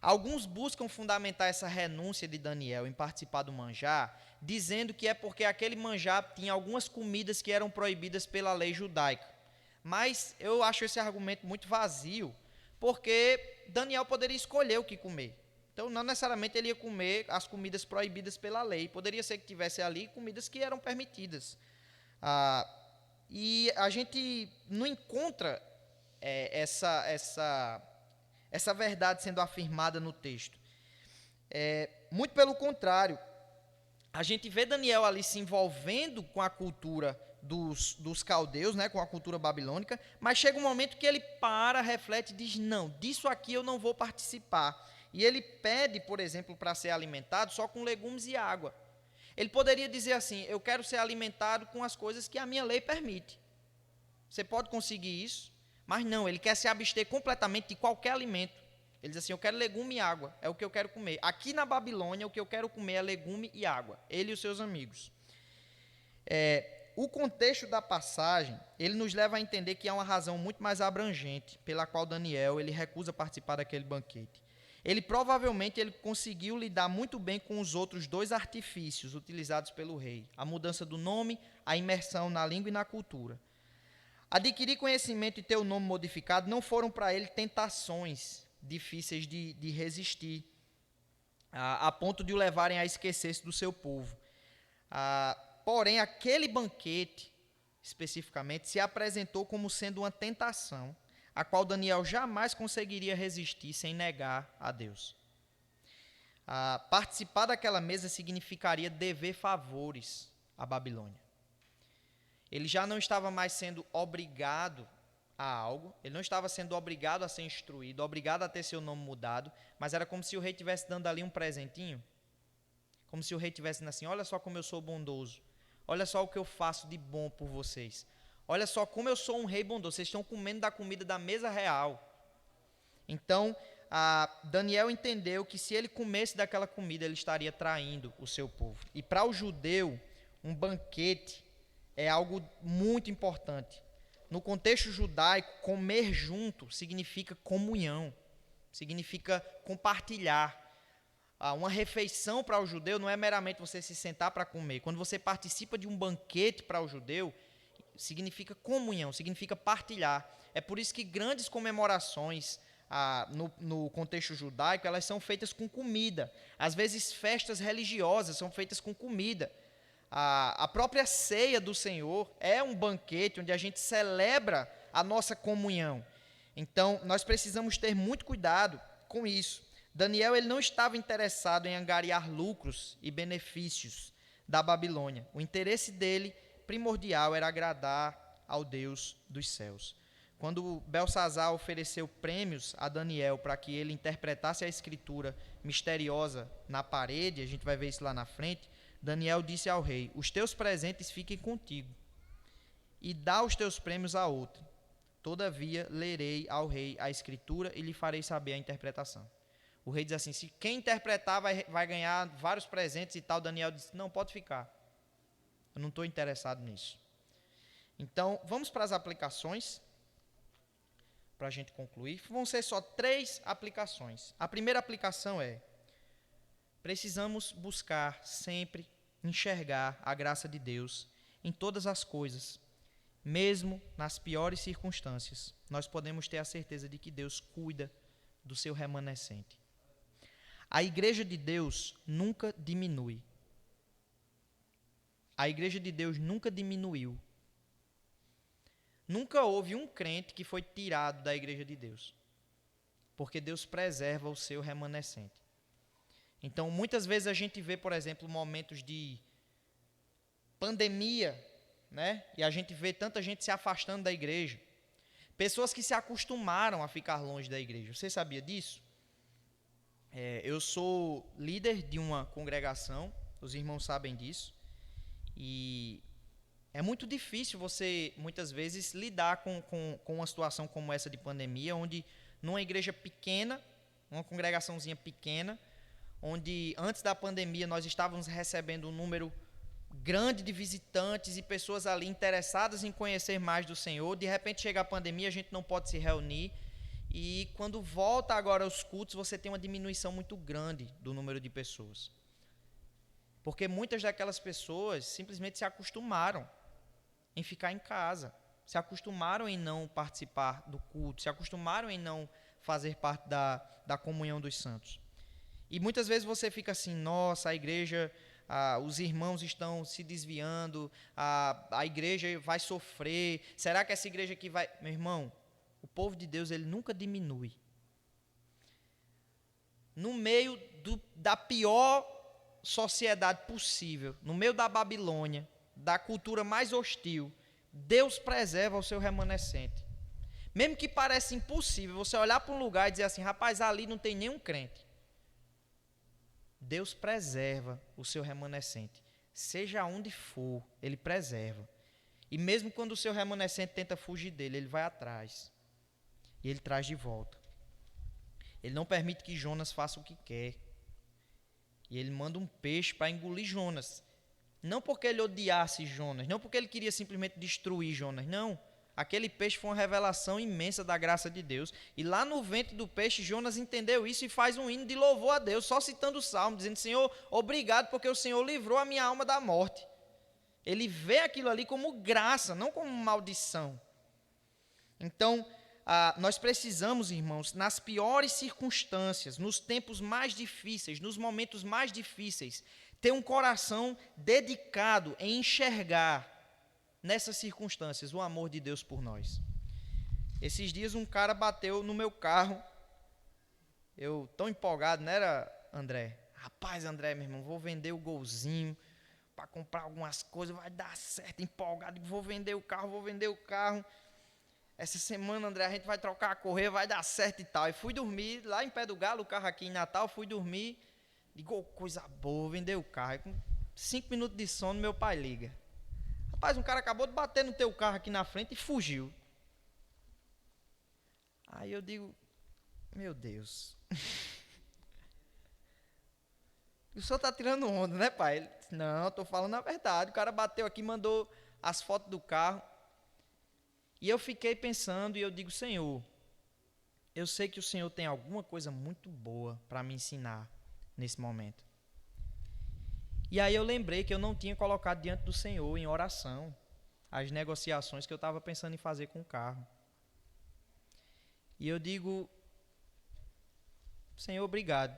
Alguns buscam fundamentar essa renúncia de Daniel em participar do manjar, dizendo que é porque aquele manjar tinha algumas comidas que eram proibidas pela lei judaica. Mas eu acho esse argumento muito vazio, porque Daniel poderia escolher o que comer. Então, não necessariamente ele ia comer as comidas proibidas pela lei. Poderia ser que tivesse ali comidas que eram permitidas. E a gente não encontra essa verdade sendo afirmada no texto. Muito pelo contrário, a gente vê Daniel ali se envolvendo com a cultura dos caldeus, né, com a cultura babilônica, mas chega um momento que ele para, reflete e diz, não, disso aqui eu não vou participar. E ele pede, por exemplo, para ser alimentado só com legumes e água. Ele poderia dizer assim, eu quero ser alimentado com as coisas que a minha lei permite. Você pode conseguir isso, mas não, ele quer se abster completamente de qualquer alimento. Ele diz assim, eu quero legume e água, é o que eu quero comer. Aqui na Babilônia, o que eu quero comer é legume e água, ele e os seus amigos. O contexto da passagem, ele nos leva a entender que há uma razão muito mais abrangente pela qual Daniel ele recusa participar daquele banquete. Ele provavelmente conseguiu lidar muito bem com os outros dois artifícios utilizados pelo rei, a mudança do nome, a imersão na língua e na cultura. Adquirir conhecimento e ter o nome modificado não foram para ele tentações difíceis de resistir, a ponto de o levarem a esquecer-se do seu povo. Porém, aquele banquete, especificamente, se apresentou como sendo uma tentação, a qual Daniel jamais conseguiria resistir sem negar a Deus. Participar daquela mesa significaria dever favores à Babilônia. Ele já não estava mais sendo obrigado a algo, ele não estava sendo obrigado a ser instruído, obrigado a ter seu nome mudado, mas era como se o rei estivesse dando ali um presentinho, como se o rei estivesse dizendo assim, olha só como eu sou bondoso, olha só o que eu faço de bom por vocês, olha só como eu sou um rei bondoso, vocês estão comendo da comida da mesa real. Então, Daniel entendeu que se ele comesse daquela comida, ele estaria traindo o seu povo. E para o judeu, um banquete é algo muito importante. No contexto judaico, comer junto significa comunhão. significa compartilhar. Uma refeição para o judeu não é meramente você se sentar para comer. Quando você participa de um banquete para o judeu, significa comunhão, significa partilhar. É por isso que grandes comemorações no contexto judaico, elas são feitas com comida. Às vezes festas religiosas são feitas com comida. A própria ceia do Senhor é um banquete onde a gente celebra a nossa comunhão. Então, nós precisamos ter muito cuidado com isso. Daniel ele não estava interessado em angariar lucros e benefícios da Babilônia. O interesse dele, primordial, era agradar ao Deus dos céus. Quando Belsazar ofereceu prêmios a Daniel para que ele interpretasse a escritura misteriosa na parede, a gente vai ver isso lá na frente, Daniel disse ao rei: os teus presentes fiquem contigo, e dá os teus prêmios a outro. Todavia, lerei ao rei a escritura e lhe farei saber a interpretação. O rei diz assim: se quem interpretar vai ganhar vários presentes e tal. Daniel disse: não, pode ficar. Eu não estou interessado nisso. Então, vamos para as aplicações, para a gente concluir. Vão ser só 3 aplicações. A primeira aplicação é: precisamos buscar sempre enxergar a graça de Deus em todas as coisas. Mesmo nas piores circunstâncias, nós podemos ter a certeza de que Deus cuida do seu remanescente. A igreja de Deus nunca diminui. A igreja de Deus nunca diminuiu. Nunca houve um crente que foi tirado da igreja de Deus, porque Deus preserva o seu remanescente. Então, muitas vezes a gente vê, por exemplo, momentos de pandemia, né? E a gente vê tanta gente se afastando da igreja. Pessoas que se acostumaram a ficar longe da igreja. Você sabia disso? Eu sou líder de uma congregação, os irmãos sabem disso. E é muito difícil você, muitas vezes, lidar com uma situação como essa de pandemia, onde numa igreja pequena, uma congregaçãozinha pequena, onde antes da pandemia nós estávamos recebendo um número grande de visitantes e pessoas ali interessadas em conhecer mais do Senhor. De repente chega a pandemia, a gente não pode se reunir, e quando volta agora aos cultos, você tem uma diminuição muito grande do número de pessoas, porque muitas daquelas pessoas simplesmente se acostumaram em ficar em casa, se acostumaram em não participar do culto, se acostumaram em não fazer parte da comunhão dos santos. E muitas vezes você fica assim: nossa, a igreja, os irmãos estão se desviando, a igreja vai sofrer, será que essa igreja aqui vai... Meu irmão, o povo de Deus, ele nunca diminui. No meio da pior sociedade possível, no meio da Babilônia, da cultura mais hostil, Deus preserva o seu remanescente. Mesmo que pareça impossível você olhar para um lugar e dizer assim: rapaz, ali não tem nenhum crente. Deus preserva o seu remanescente. Seja onde for, Ele preserva. E mesmo quando o seu remanescente tenta fugir dele, Ele vai atrás. E Ele traz de volta. Ele não permite que Jonas faça o que quer. E Ele manda um peixe para engolir Jonas. Não porque Ele odiasse Jonas, não porque Ele queria simplesmente destruir Jonas, não. Aquele peixe foi uma revelação imensa da graça de Deus. E lá no ventre do peixe, Jonas entendeu isso e faz um hino de louvor a Deus, só citando o Salmo, dizendo: Senhor, obrigado porque o Senhor livrou a minha alma da morte. Ele vê aquilo ali como graça, não como maldição. Então, nós precisamos, irmãos, nas piores circunstâncias, nos tempos mais difíceis, nos momentos mais difíceis, ter um coração dedicado em enxergar nessas circunstâncias o amor de Deus por nós. Esses dias um cara bateu no meu carro. Eu tão empolgado, não era, André? Rapaz, André, meu irmão, vou vender o Golzinho para comprar algumas coisas, vai dar certo, empolgado, vou vender o carro. Essa semana, André, a gente vai trocar a correia, vai dar certo e tal. E fui dormir lá em Pé do Galo, o carro aqui em Natal, fui dormir, digo: coisa boa, vou vender o carro. E com 5 minutos de sono, meu pai liga: rapaz, um cara acabou de bater no teu carro aqui na frente e fugiu. Aí eu digo: meu Deus. O senhor está tirando onda, né, pai? Ele disse: não, estou falando a verdade. O cara bateu aqui, mandou as fotos do carro. E eu fiquei pensando e eu digo: Senhor, eu sei que o Senhor tem alguma coisa muito boa para me ensinar nesse momento. E aí eu lembrei que eu não tinha colocado diante do Senhor em oração as negociações que eu estava pensando em fazer com o carro. E eu digo, Senhor, obrigado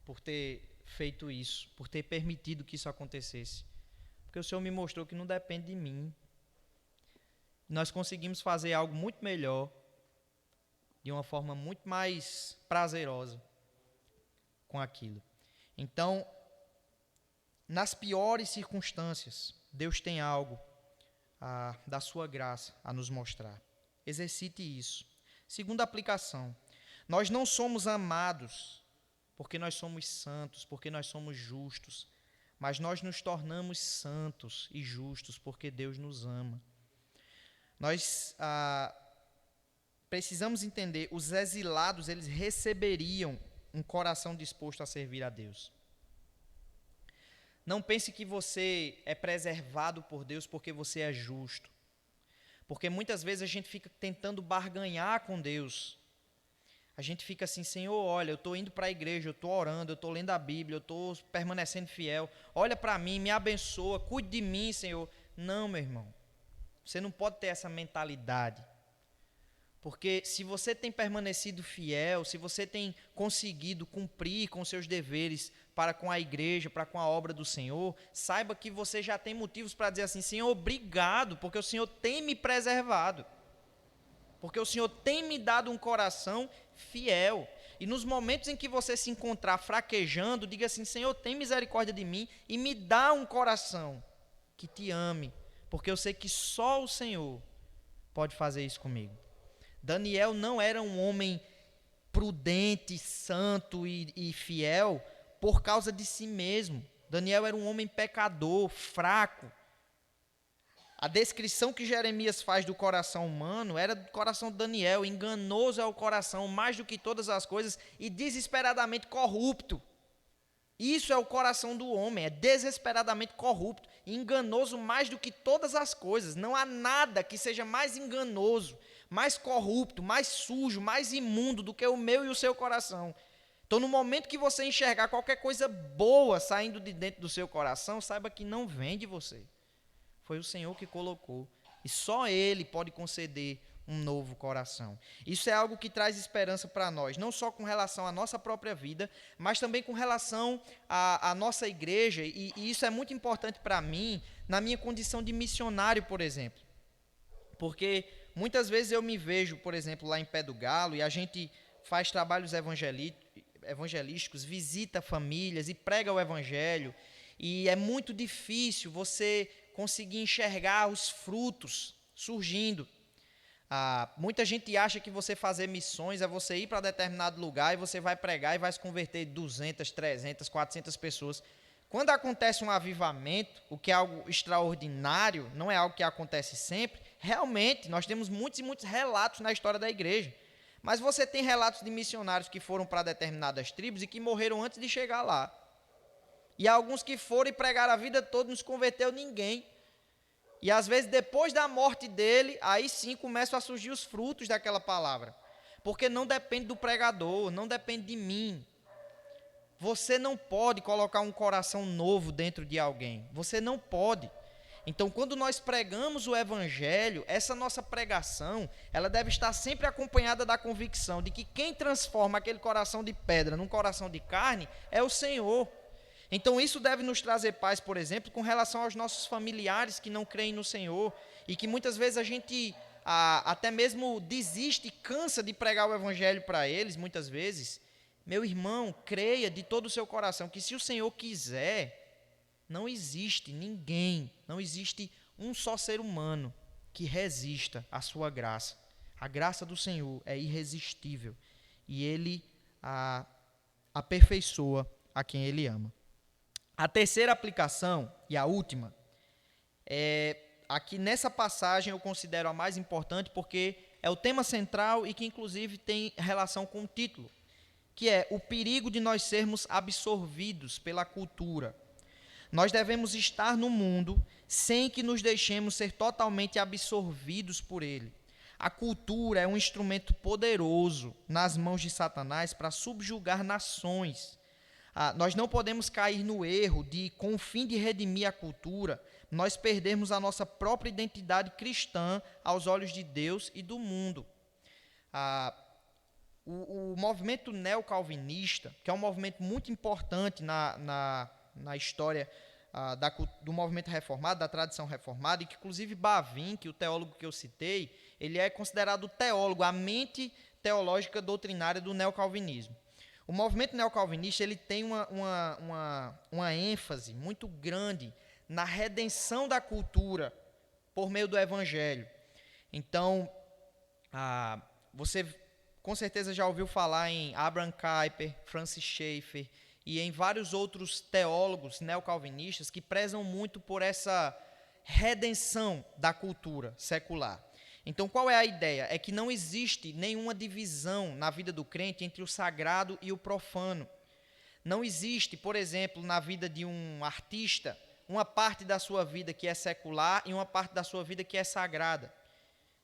por ter feito isso, por ter permitido que isso acontecesse. Porque o Senhor me mostrou que não depende de mim. Nós conseguimos fazer algo muito melhor, de uma forma muito mais prazerosa com aquilo. Então, nas piores circunstâncias, Deus tem algo da sua graça a nos mostrar. Exercite isso. Segunda aplicação, nós não somos amados porque nós somos santos, porque nós somos justos, mas nós nos tornamos santos e justos porque Deus nos ama. Nós precisamos entender, os exilados, eles receberiam um coração disposto a servir a Deus. Não pense que você é preservado por Deus porque você é justo. Porque muitas vezes a gente fica tentando barganhar com Deus. A gente fica assim, Senhor, olha, eu estou indo para a igreja, eu estou orando, eu estou lendo a Bíblia, eu estou permanecendo fiel. Olha para mim, me abençoa, cuide de mim, Senhor. Não, meu irmão. Você não pode ter essa mentalidade. Porque se você tem permanecido fiel, se você tem conseguido cumprir com seus deveres para com a igreja, para com a obra do Senhor, saiba que você já tem motivos para dizer assim, Senhor, obrigado, porque o Senhor tem me preservado. Porque o Senhor tem me dado um coração fiel. E nos momentos em que você se encontrar fraquejando, diga assim, Senhor, tem misericórdia de mim e me dá um coração que te ame. Porque eu sei que só o Senhor pode fazer isso comigo. Daniel não era um homem prudente, santo e fiel por causa de si mesmo. Daniel era um homem pecador, fraco. A descrição que Jeremias faz do coração humano era do coração de Daniel. Enganoso é o coração, mais do que todas as coisas, e desesperadamente corrupto. Isso é o coração do homem, é desesperadamente corrupto, enganoso mais do que todas as coisas. Não há nada que seja mais enganoso, mais corrupto, mais sujo, mais imundo do que o meu e o seu coração. Então, no momento que você enxergar qualquer coisa boa saindo de dentro do seu coração, saiba que não vem de você. Foi o Senhor que colocou. E só Ele pode conceder um novo coração. Isso é algo que traz esperança para nós, não só com relação à nossa própria vida, mas também com relação à nossa igreja. E isso é muito importante para mim, na minha condição de missionário, por exemplo. Porque muitas vezes eu me vejo, por exemplo, lá em Pé do Galo, e a gente faz trabalhos evangelísticos, visita famílias e prega o evangelho, e é muito difícil você conseguir enxergar os frutos surgindo. Muita gente acha que você fazer missões é você ir para determinado lugar e você vai pregar e vai se converter 200, 300, 400 pessoas. Quando acontece um avivamento, o que é algo extraordinário, não é algo que acontece sempre, realmente nós temos muitos e muitos relatos na história da igreja. Mas você tem relatos de missionários que foram para determinadas tribos e que morreram antes de chegar lá. E alguns que foram e pregaram a vida toda, não se converteu ninguém. E às vezes depois da morte dele, aí sim começam a surgir os frutos daquela palavra. Porque não depende do pregador, não depende de mim. Você não pode colocar um coração novo dentro de alguém. Você não pode. Então, quando nós pregamos o evangelho, essa nossa pregação, ela deve estar sempre acompanhada da convicção de que quem transforma aquele coração de pedra num coração de carne é o Senhor. Então isso deve nos trazer paz, por exemplo, com relação aos nossos familiares que não creem no Senhor e que muitas vezes a gente até mesmo desiste e cansa de pregar o evangelho para eles, muitas vezes. Meu irmão, creia de todo o seu coração que se o Senhor quiser, não existe ninguém, não existe um só ser humano que resista à sua graça. A graça do Senhor é irresistível e Ele aperfeiçoa a quem Ele ama. A terceira aplicação, e a última, aqui nessa passagem eu considero a mais importante porque é o tema central e que inclusive tem relação com o título, que é o perigo de nós sermos absorvidos pela cultura. Nós devemos estar no mundo sem que nos deixemos ser totalmente absorvidos por ele. A cultura é um instrumento poderoso nas mãos de Satanás para subjugar nações. Nós não podemos cair no erro de, com o fim de redimir a cultura, nós perdermos a nossa própria identidade cristã aos olhos de Deus e do mundo. O movimento neocalvinista, que é um movimento muito importante na história do movimento reformado, da tradição reformada, e que inclusive Bavinck, o teólogo que eu citei, ele é considerado o teólogo, a mente teológica doutrinária do neocalvinismo. O movimento neocalvinista ele tem uma ênfase muito grande na redenção da cultura por meio do evangelho. Então, você com certeza já ouviu falar em Abraham Kuyper, Francis Schaeffer e em vários outros teólogos neocalvinistas que prezam muito por essa redenção da cultura secular. Então, qual é a ideia? É que não existe nenhuma divisão na vida do crente entre o sagrado e o profano. Não existe, por exemplo, na vida de um artista, uma parte da sua vida que é secular e uma parte da sua vida que é sagrada.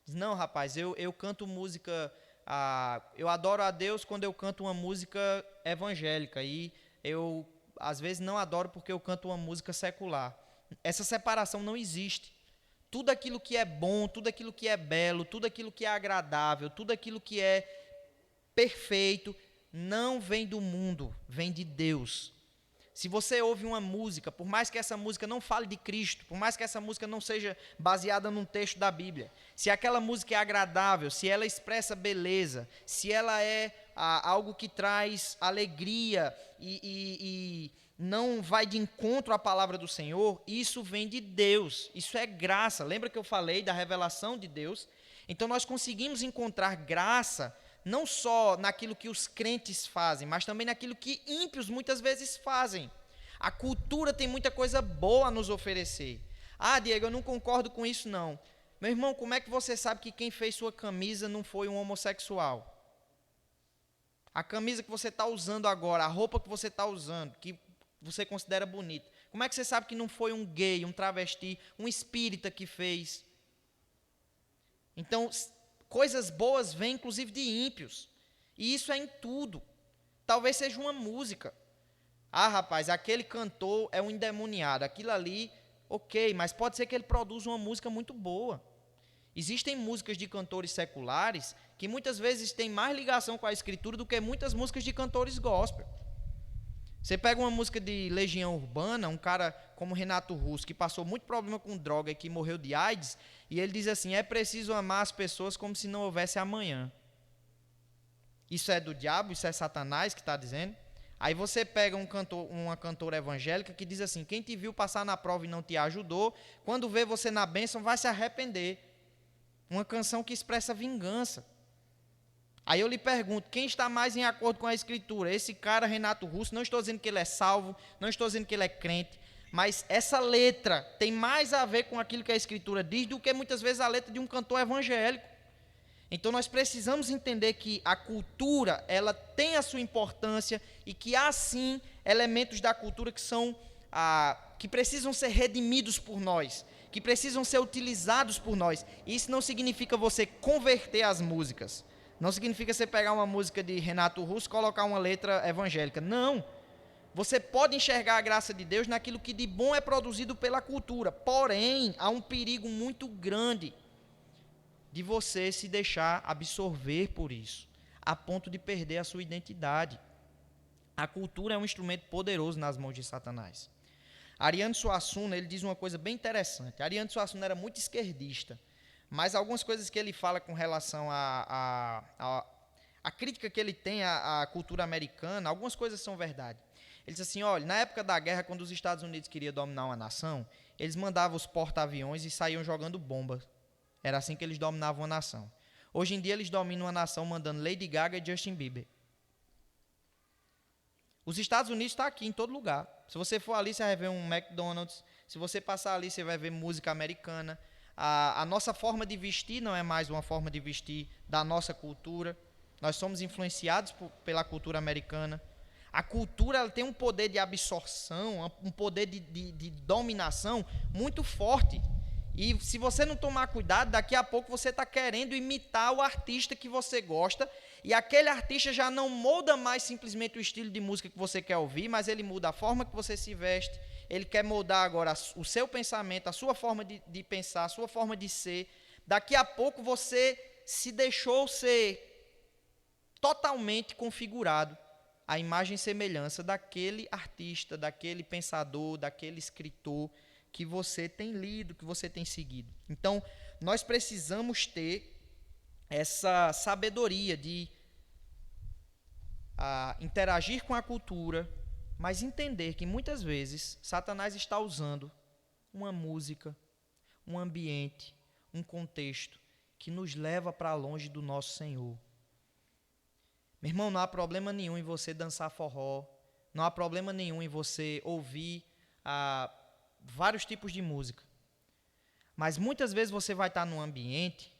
Não, rapaz, eu canto música, eu adoro a Deus quando eu canto uma música evangélica e eu, às vezes, não adoro porque eu canto uma música secular. Essa separação não existe. Tudo aquilo que é bom, tudo aquilo que é belo, tudo aquilo que é agradável, tudo aquilo que é perfeito, não vem do mundo, vem de Deus. Se você ouve uma música, por mais que essa música não fale de Cristo, por mais que essa música não seja baseada num texto da Bíblia, se aquela música é agradável, se ela expressa beleza, se ela é algo que traz alegria e não vai de encontro à palavra do Senhor, isso vem de Deus, isso é graça. Lembra que eu falei da revelação de Deus? Então nós conseguimos encontrar graça não só naquilo que os crentes fazem, mas também naquilo que ímpios muitas vezes fazem. A cultura tem muita coisa boa a nos oferecer. Diego, eu não concordo com isso não. Meu irmão, como é que você sabe que quem fez sua camisa não foi um homossexual? A camisa que você está usando agora, a roupa que você está usando, que você considera bonita, como é que você sabe que não foi um gay, um travesti, um espírita que fez? Então, coisas boas vêm inclusive de ímpios. E isso é em tudo. Talvez seja uma música. Rapaz, aquele cantor é um endemoniado. Aquilo ali, ok, mas pode ser que ele produza uma música muito boa. Existem músicas de cantores seculares que muitas vezes têm mais ligação com a Escritura do que muitas músicas de cantores gospel. Você pega uma música de Legião Urbana, um cara como Renato Russo, que passou muito problema com droga e que morreu de AIDS, e ele diz assim, é preciso amar as pessoas como se não houvesse amanhã. Isso é do diabo, isso é Satanás que está dizendo. Aí você pega uma cantora evangélica que diz assim, quem te viu passar na prova e não te ajudou, quando vê você na bênção vai se arrepender. Uma canção que expressa vingança. Aí eu lhe pergunto, quem está mais em acordo com a Escritura? Esse cara, Renato Russo, não estou dizendo que ele é salvo, não estou dizendo que ele é crente, mas essa letra tem mais a ver com aquilo que a Escritura diz do que muitas vezes a letra de um cantor evangélico. Então nós precisamos entender que a cultura, ela tem a sua importância e que há sim elementos da cultura que precisam ser redimidos por nós, que precisam ser utilizados por nós. Isso não significa você converter as músicas. Não significa você pegar uma música de Renato Russo e colocar uma letra evangélica. Não. Você pode enxergar a graça de Deus naquilo que de bom é produzido pela cultura. Porém, há um perigo muito grande de você se deixar absorver por isso, a ponto de perder a sua identidade. A cultura é um instrumento poderoso nas mãos de Satanás. Ariano Suassuna, ele diz uma coisa bem interessante. Ariano Suassuna era muito esquerdista, mas algumas coisas que ele fala com relação à crítica que ele tem à cultura americana, algumas coisas são verdade. Ele diz assim, olha, na época da guerra, quando os Estados Unidos queriam dominar uma nação, eles mandavam os porta-aviões e saíam jogando bombas. Era assim que eles dominavam a nação. Hoje em dia, eles dominam a nação mandando Lady Gaga e Justin Bieber. Os Estados Unidos estão aqui em todo lugar. Se você for ali, você vai ver um McDonald's. Se você passar ali, você vai ver música americana. A nossa forma de vestir não é mais uma forma de vestir da nossa cultura. Nós somos influenciados pela cultura americana. A cultura ela tem um poder de absorção, um poder de dominação muito forte. E se você não tomar cuidado, daqui a pouco você está querendo imitar o artista que você gosta, e aquele artista já não muda mais simplesmente o estilo de música que você quer ouvir, mas ele muda a forma que você se veste, ele quer mudar agora o seu pensamento, a sua forma de pensar, a sua forma de ser. Daqui a pouco você se deixou ser totalmente configurado à imagem e semelhança daquele artista, daquele pensador, daquele escritor que você tem lido, que você tem seguido. Então, nós precisamos ter essa sabedoria de interagir com a cultura, mas entender que muitas vezes Satanás está usando uma música, um ambiente, um contexto que nos leva para longe do nosso Senhor. Meu irmão, não há problema nenhum em você dançar forró, não há problema nenhum em você ouvir vários tipos de música. Mas muitas vezes você vai estar num ambiente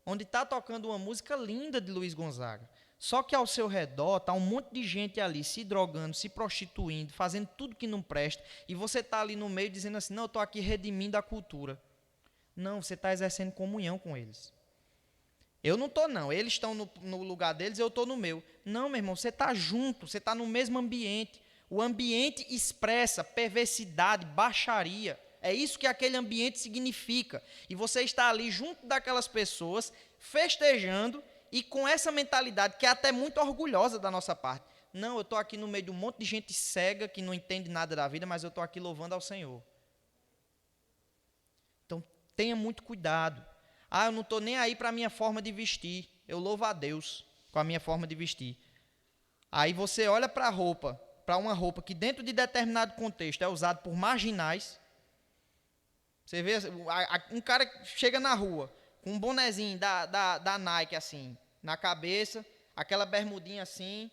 onde está tocando uma música linda de Luiz Gonzaga, só que ao seu redor está um monte de gente ali se drogando, se prostituindo, fazendo tudo que não presta, e você está ali no meio dizendo assim, não, eu estou aqui redimindo a cultura. Não, você está exercendo comunhão com eles. Eu não estou, não. Eles estão no lugar deles, eu estou no meu. Não, meu irmão, você está junto, você está no mesmo ambiente. O ambiente expressa perversidade, baixaria. É isso que aquele ambiente significa. E você está ali junto daquelas pessoas, festejando, e com essa mentalidade, que é até muito orgulhosa da nossa parte. Não, eu estou aqui no meio de um monte de gente cega, que não entende nada da vida, mas eu estou aqui louvando ao Senhor. Então, tenha muito cuidado. Eu não estou nem aí para a minha forma de vestir. Eu louvo a Deus com a minha forma de vestir. Aí você olha para uma roupa que dentro de determinado contexto é usada por marginais. Você vê, um cara chega na rua com um bonezinho da Nike assim, na cabeça, aquela bermudinha assim,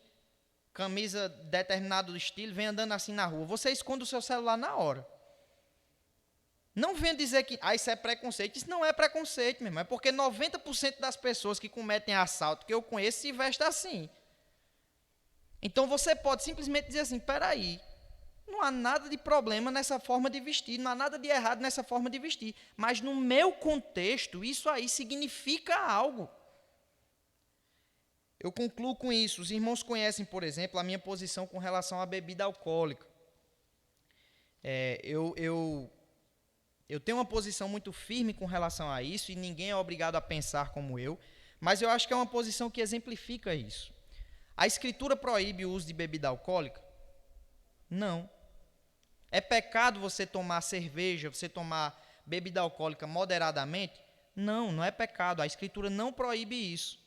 camisa determinado estilo, vem andando assim na rua. Você esconde o seu celular na hora. Não venha dizer que isso é preconceito. Isso não é preconceito, meu irmão. É porque 90% das pessoas que cometem assalto que eu conheço se vestem assim. Então você pode simplesmente dizer assim, peraí, não há nada de problema nessa forma de vestir, não há nada de errado nessa forma de vestir. Mas no meu contexto, isso aí significa algo. Eu concluo com isso. Os irmãos conhecem, por exemplo, a minha posição com relação à bebida alcoólica. Eu tenho uma posição muito firme com relação a isso, e ninguém é obrigado a pensar como eu, mas eu acho que é uma posição que exemplifica isso. A Escritura proíbe o uso de bebida alcoólica? Não. É pecado você tomar cerveja, você tomar bebida alcoólica moderadamente? Não, não é pecado. A Escritura não proíbe isso.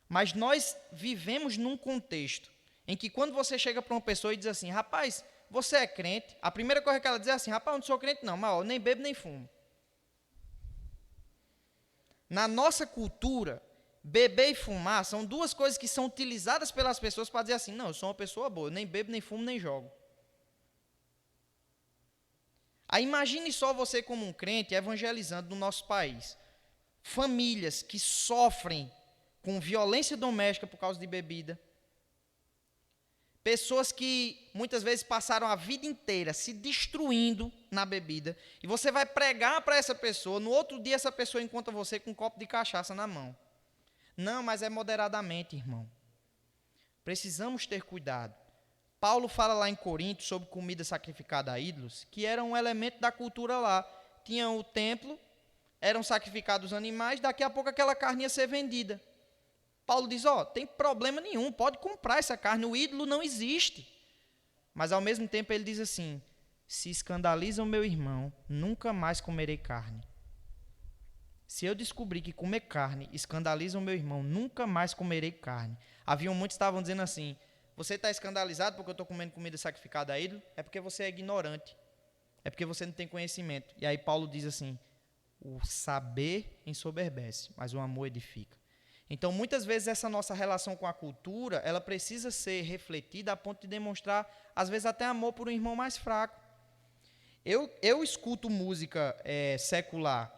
Mas nós vivemos num contexto em que quando você chega para uma pessoa e diz assim, rapaz, você é crente? A primeira coisa que ela diz é assim, rapaz, eu não sou crente não, mas eu nem bebo nem fumo. Na nossa cultura, beber e fumar são duas coisas que são utilizadas pelas pessoas para dizer assim, não, eu sou uma pessoa boa, eu nem bebo, nem fumo, nem jogo. Aí imagine só você como um crente evangelizando no nosso país. Famílias que sofrem com violência doméstica por causa de bebida. Pessoas que muitas vezes passaram a vida inteira se destruindo na bebida. E você vai pregar para essa pessoa, no outro dia essa pessoa encontra você com um copo de cachaça na mão. Não, mas é moderadamente, irmão. Precisamos ter cuidado. Paulo fala lá em Corinto sobre comida sacrificada a ídolos, que era um elemento da cultura lá. Tinha o templo, eram sacrificados animais, daqui a pouco aquela carne ia ser vendida. Paulo diz, tem problema nenhum, pode comprar essa carne, o ídolo não existe. Mas ao mesmo tempo ele diz assim, se escandaliza o meu irmão, nunca mais comerei carne. Se eu descobrir que comer carne escandaliza o meu irmão, nunca mais comerei carne. Havia muitos que estavam dizendo assim, você está escandalizado porque eu estou comendo comida sacrificada a ídolo? É porque você é ignorante, é porque você não tem conhecimento. E aí Paulo diz assim, o saber ensoberbece, mas o amor edifica. Então, muitas vezes, essa nossa relação com a cultura, ela precisa ser refletida a ponto de demonstrar, às vezes, até amor por um irmão mais fraco. Eu escuto música secular,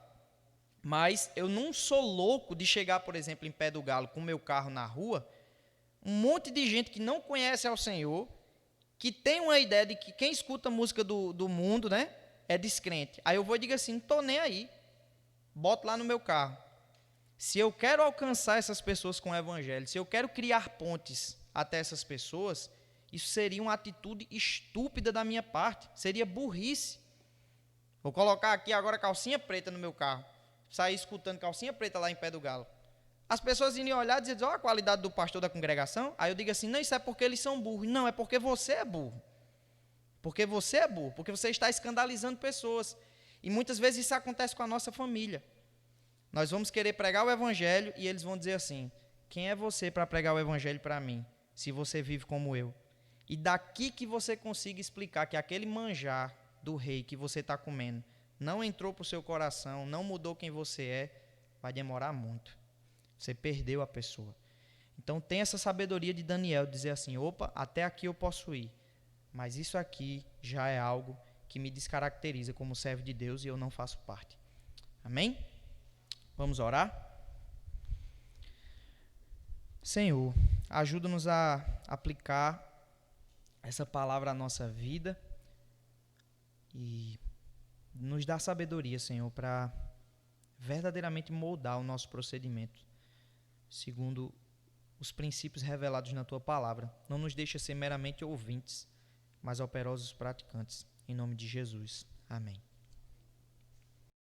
mas eu não sou louco de chegar, por exemplo, em Pé do Galo, com o meu carro na rua, um monte de gente que não conhece ao Senhor, que tem uma ideia de que quem escuta música do mundo, né, é descrente. Aí eu vou e digo assim, não estou nem aí. Boto lá no meu carro. Se eu quero alcançar essas pessoas com o evangelho, se eu quero criar pontes até essas pessoas, isso seria uma atitude estúpida da minha parte, seria burrice. Vou colocar aqui agora calcinha preta no meu carro, sair escutando calcinha preta lá em Pé do Galo. As pessoas iriam olhar e dizer, olha a qualidade do pastor da congregação. Aí eu digo assim, não, isso é porque eles são burros. Não, é porque você é burro. Porque você é burro, porque você está escandalizando pessoas. E muitas vezes isso acontece com a nossa família. Nós vamos querer pregar o evangelho e eles vão dizer assim, quem é você para pregar o evangelho para mim, se você vive como eu? E daqui que você consiga explicar que aquele manjar do rei que você está comendo não entrou para o seu coração, não mudou quem você é, vai demorar muito. Você perdeu a pessoa. Então tem essa sabedoria de Daniel, de dizer assim, opa, até aqui eu posso ir, mas isso aqui já é algo que me descaracteriza como servo de Deus e eu não faço parte. Amém? Vamos orar? Senhor, ajuda-nos a aplicar essa palavra à nossa vida e nos dá sabedoria, Senhor, para verdadeiramente moldar o nosso procedimento segundo os princípios revelados na Tua palavra. Não nos deixa ser meramente ouvintes, mas operosos praticantes. Em nome de Jesus. Amém.